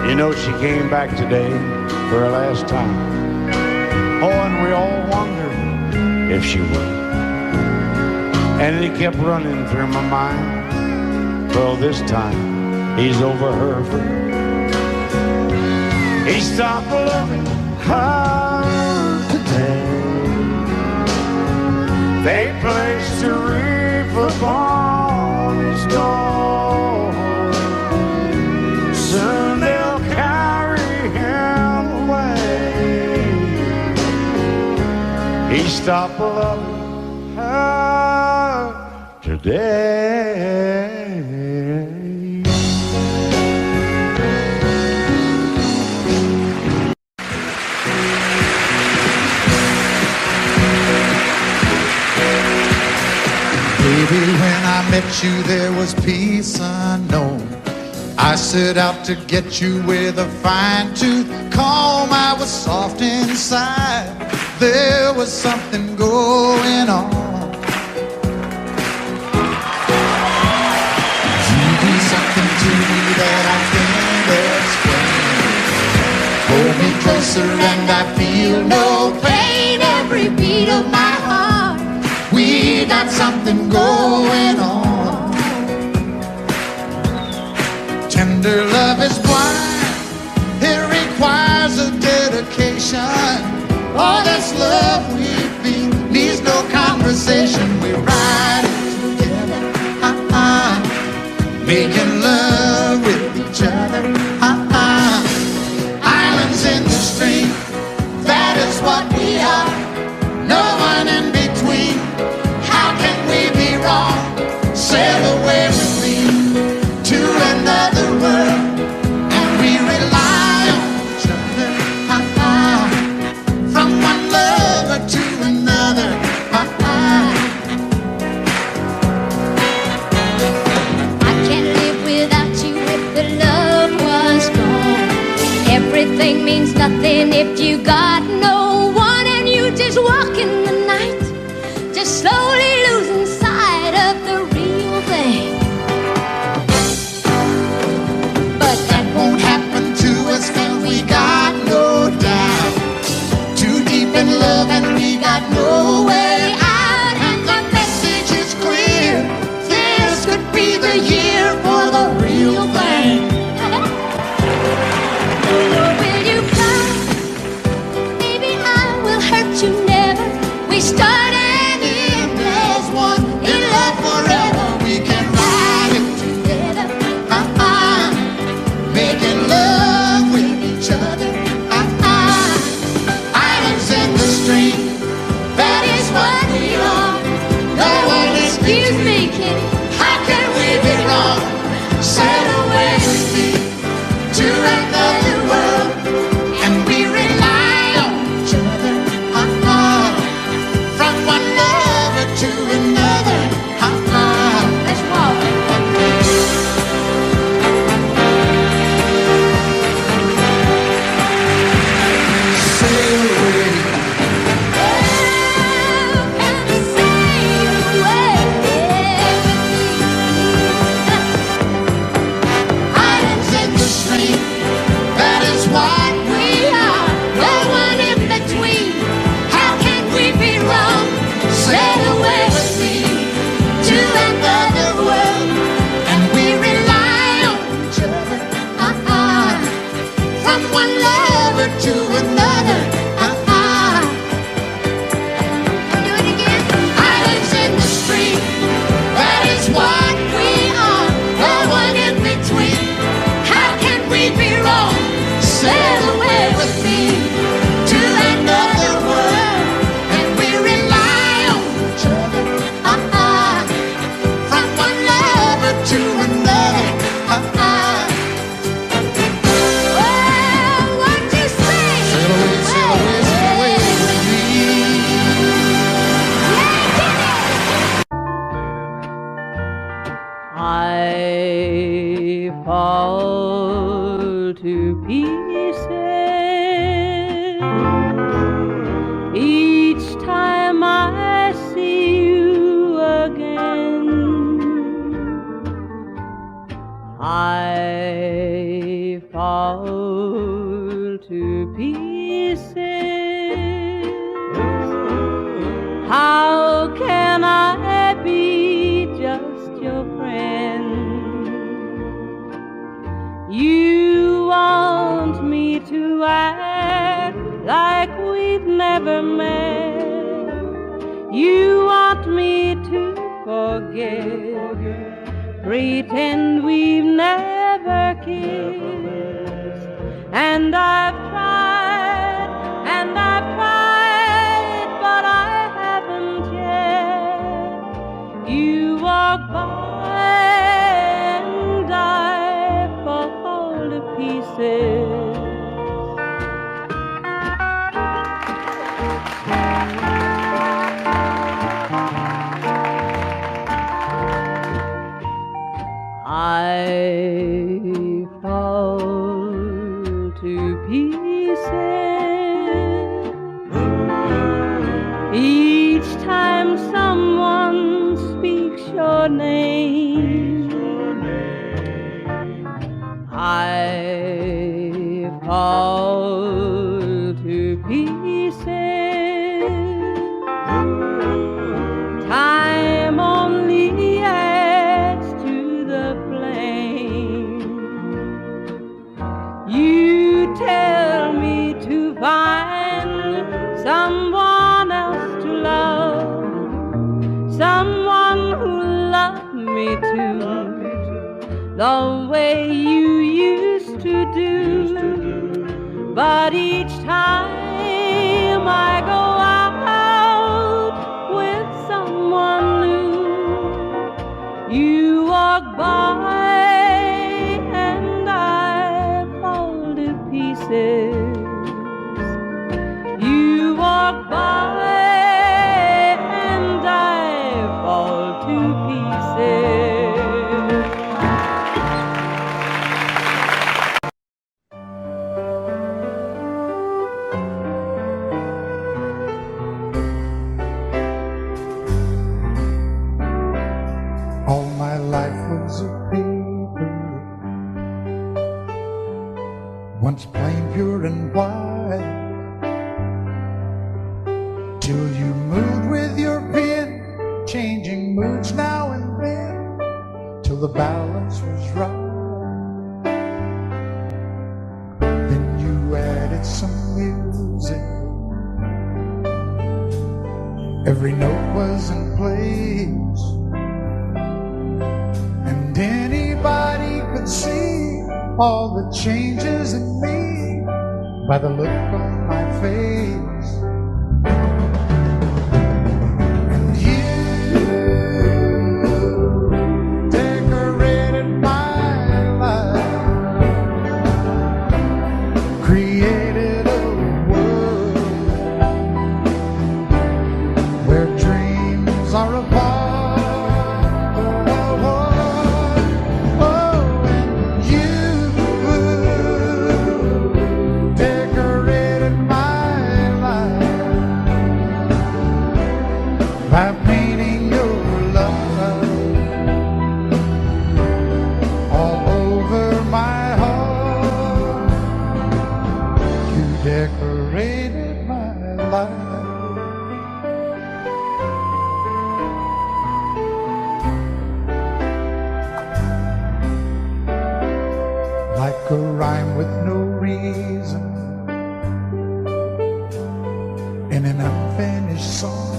You know, she came back today for her last time. Oh, and we all wondered if she would. And it kept running through my mind. Well, this time he's over her for good. He stopped loving her today. They placed a wreath upon his door. Soon they'll carry him away. He stopped loving her today. Baby, when I met you, there was peace unknown. I set out to get you with a fine-tooth comb. I was soft inside. There was something going on. You do something to me that I can't explain. Hold me closer and I feel no pain. Every beat of my heart, we got something going on. Tender love is blind. It requires a dedication. All this love we feel needs no conversation. We ride it together, making love with each other, Islands in the stream, that is what we are. No one in between. How can we be wrong? Sail away with me to another world, and we rely on each other, from one lover to another. I can't live without you if the love was gone. Everything means nothing if you got no one, and you just walk in the night, just slowly losing sight of the real thing. But that won't happen to us, 'cause we got no doubt. Too deep in love and we got no way out. And the message is clear. This could be the year for the real thing. Will you come? Baby, to pieces each time I see you again. I fall to pieces. How can I be just your friend? You want me to act like we've never met. You want me to forget, pretend we've never kissed. And I've tried, but I haven't yet. You walk by and I fall to pieces. I fall to pieces each time someone speaks your name. I fall to pieces. Time only adds to the flame. You tell me to find someone else to love, someone who loved me too, the way you used to do. But each time I go out with someone new, you walk by and I fall to pieces. You walk by and I fall to pieces. All my life was a paper, once plain, pure and white, till you moved with your pen, changing moods now and then, till the balance was right. Then you added some music, every note was in place, and anybody could see all the changes in me by the look on my face. And you decorated my life, created a world where dreams are apart. By painting your love all over my heart, you decorated my life. Like a rhyme with no reason in an unfinished song,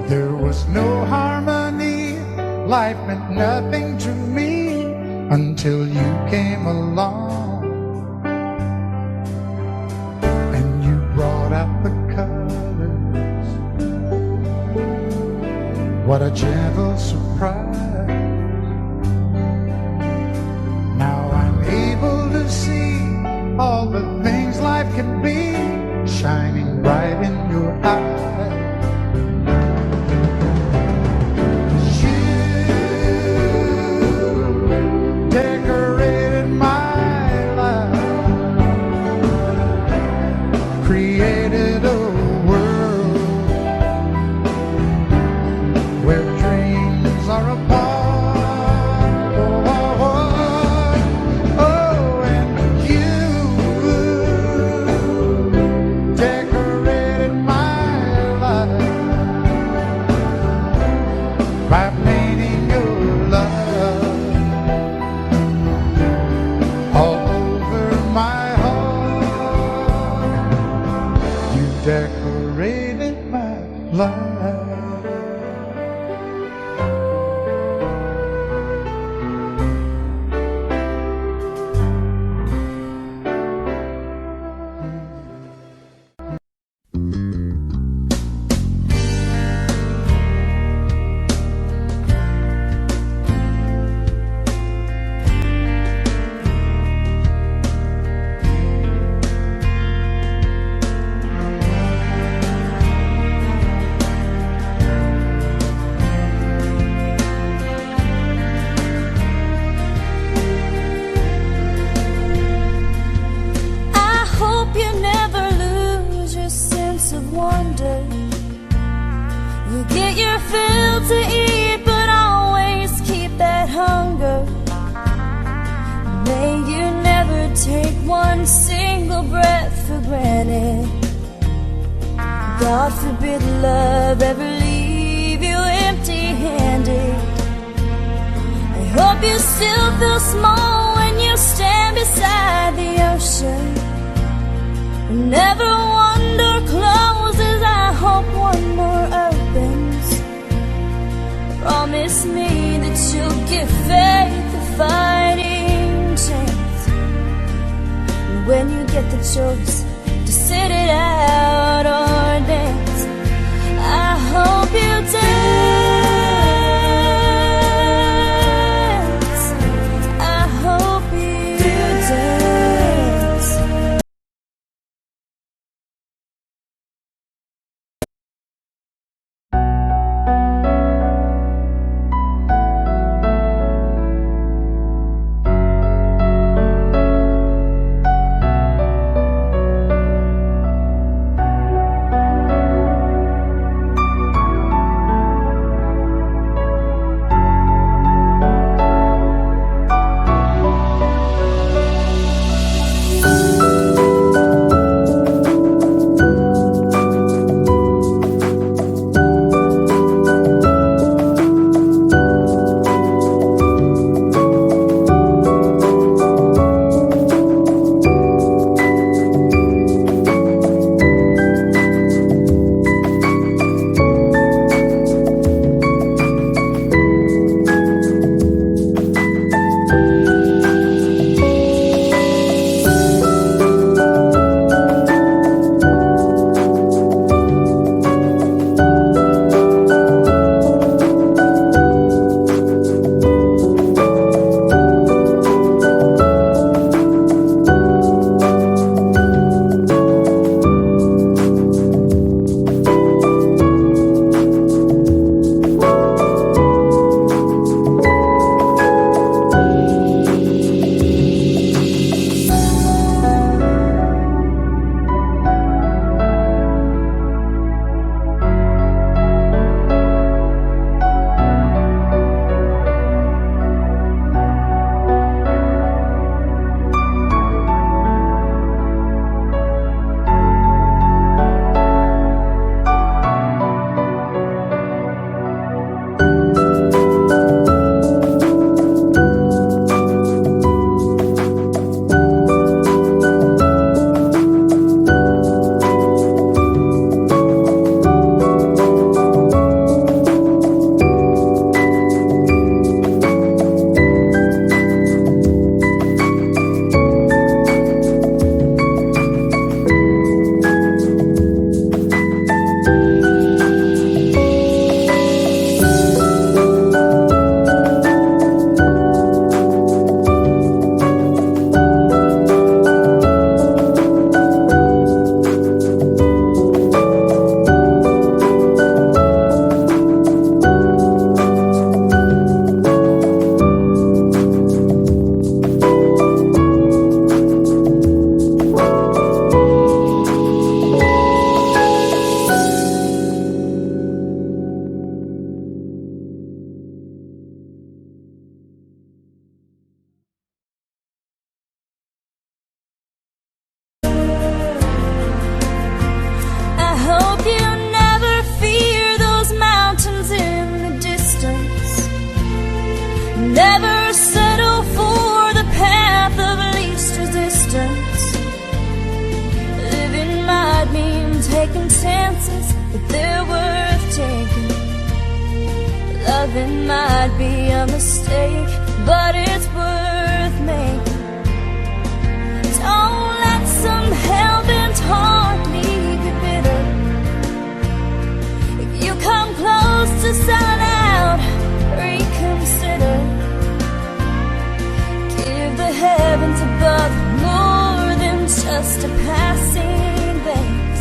there was no harmony, life meant nothing to me until you came along. And you brought out the colors, what a gentle surprise. Now I'm able to see all the things life can be, shining bright in your eyes. Decorate feel to eat, but always keep that hunger. May you never take one single breath for granted. God forbid love ever leave you empty-handed. I hope you still feel small when you stand beside the ocean. Never one door closes, I hope one more opens. Promise me that you'll give faith a fighting chance. And when you get the choice to sit it out or dance, I hope you dance. I hope you dance. Never settle for the path of least resistance. Living might mean taking chances, but they're worth taking. Loving might be a mistake, but it's worth making. Don't let some hell-bent heart leave you bitter. If you come close to selling out, reconsider. Give the heavens above more than just a passing glance.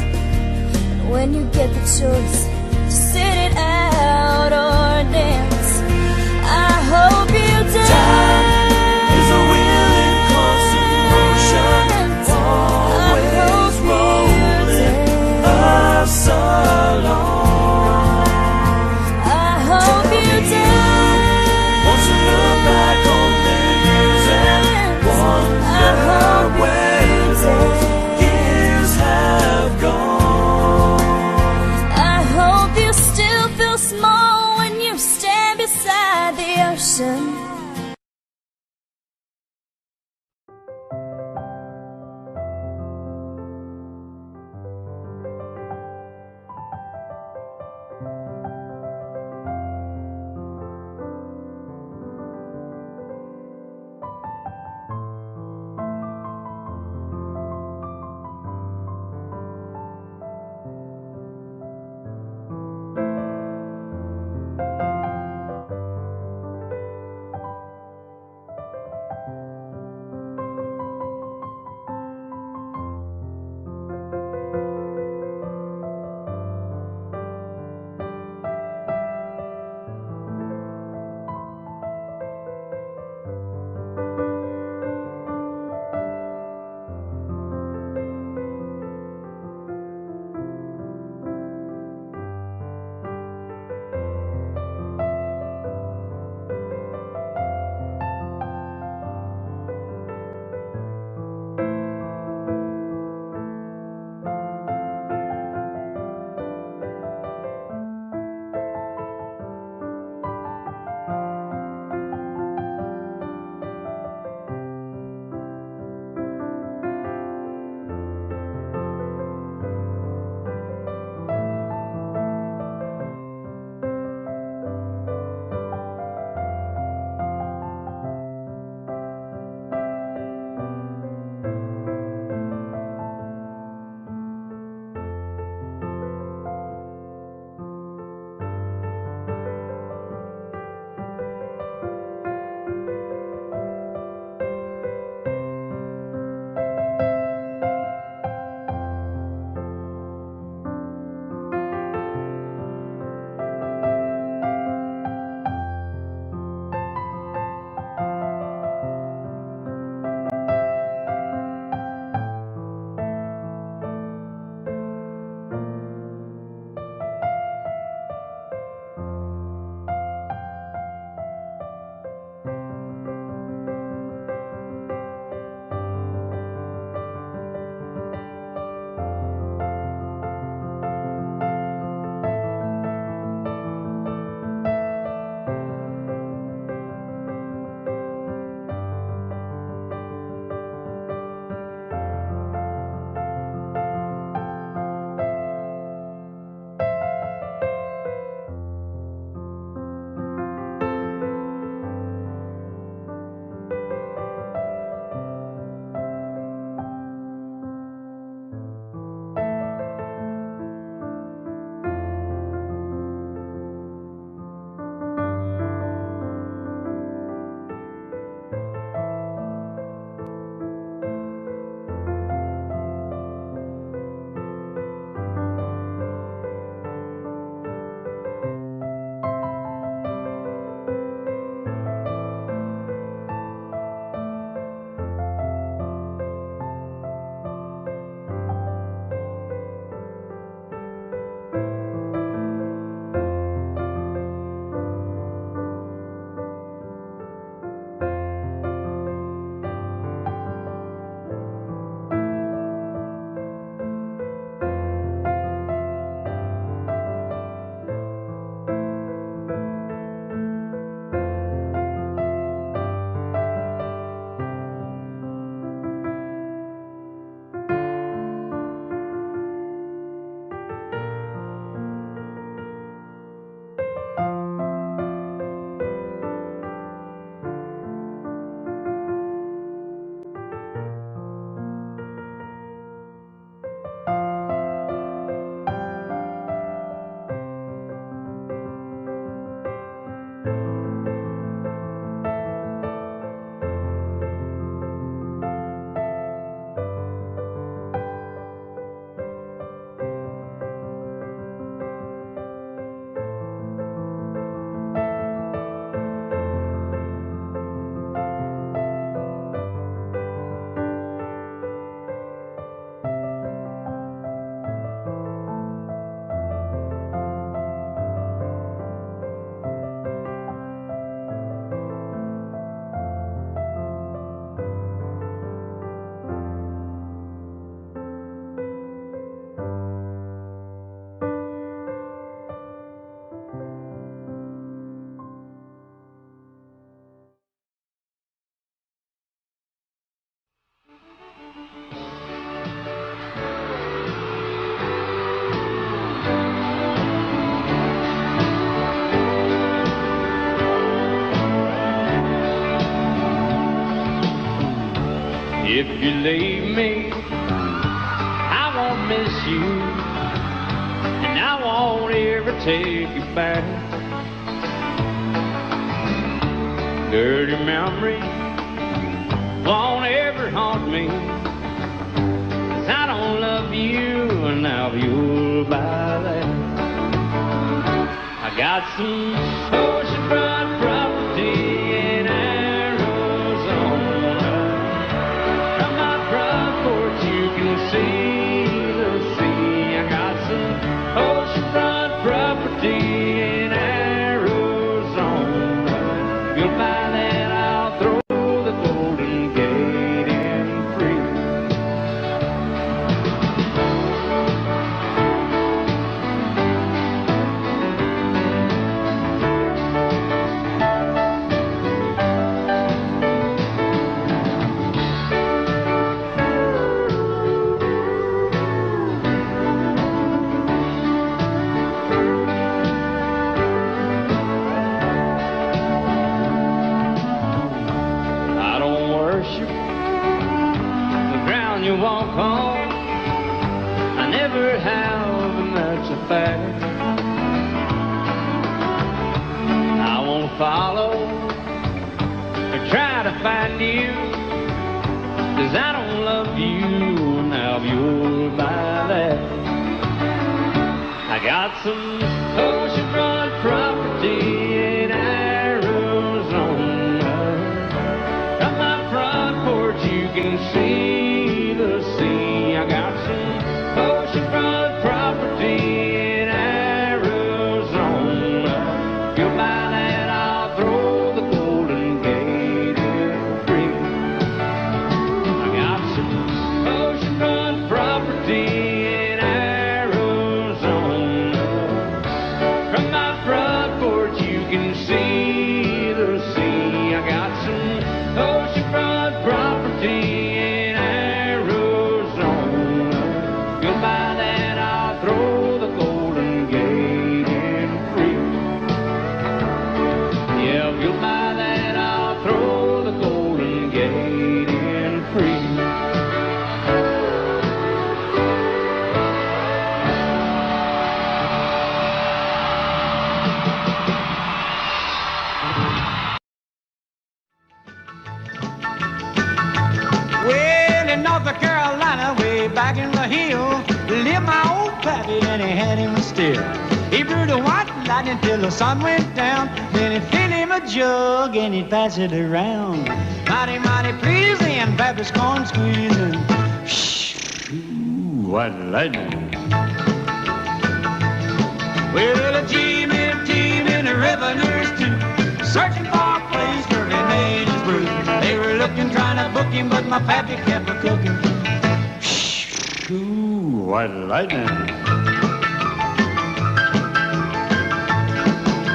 And when you get the choice to sit it out or dance, I hope you dance. Time is a wheel in constant motion, always rolling us along. I If you leave me, I won't miss you, and I won't ever take you back. Dirty memory won't ever haunt me, 'cause I don't love you, and now you'll buy that. I got some oceanfront property in Arizona. From my front porch you can see the sea. I got some oceanfront property in Arizona. You'll buy that, I'll throw the Golden Gate in free. I don't worship the ground you walk on. I never have, and that's a fact. I won't follow or try to find you, 'cause I don't love you, now you'll buy that. I got some oceanfront property in Arizona. From my front porch you can see the sea. I got some oceanfront property in Arizona. You'll buy that, I'll throw the Golden Gate in free. I got some oceanfront property in Arizona. From my front porch you can see the sea. I got some oceanfront property in Arizona. You'll buy that, I'll throw the Golden Gate in free. Yeah, you'll buy that, I'll throw the Golden Gate in free. Well, in North Carolina, way back in the hill, lived my old pappy and he had him still. He brewed a white lightning till the sun went down. Then he'd fill him a jug and he'd pass it around. Mighty, mighty pleasing, Baptist corn squeezing. Ooh, white lightning. Well, a team in the revenues too, searching for a place where he made his brew. They were looking, trying to book him, but my pappy kept a cooking. Ooh, white lightning.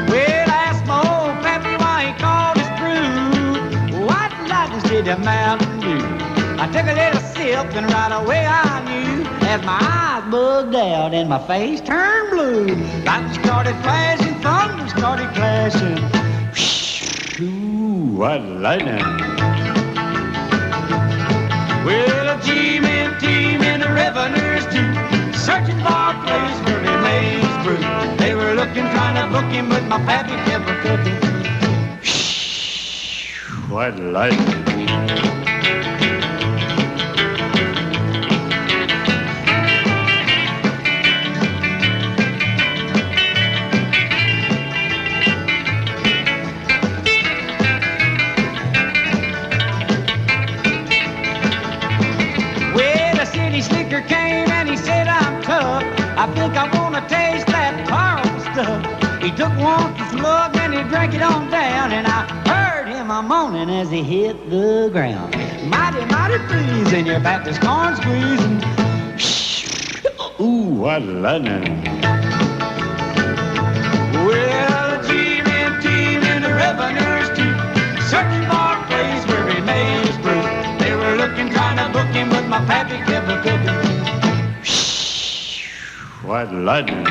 Well, I asked my old pappy why he called his brew white lightning did the Mountain Dew. I took a little sip and right away I knew, as my eyes bugged out and my face turned blue. Lightning started flashing, thunder started clashing. Ooh, white lightning. Well, a team in the revenues too, searching for a place where he made his brew. They were looking, trying to book him, but my pappy. 'Cause pappy kept a cooking. White lightning. Slicker came and he said, I'm tough. I think I want to taste that powerful stuff. He took one slug and he drank it on down, and I heard him a moaning as he hit the ground. Mighty, mighty pleasing, your Baptist corn squeezing. Ooh, what lightning. Well, a team in the revenues too, searching for a place where he made his brew. They were looking, trying to book him, but my pappy kept a cooking. White lightning.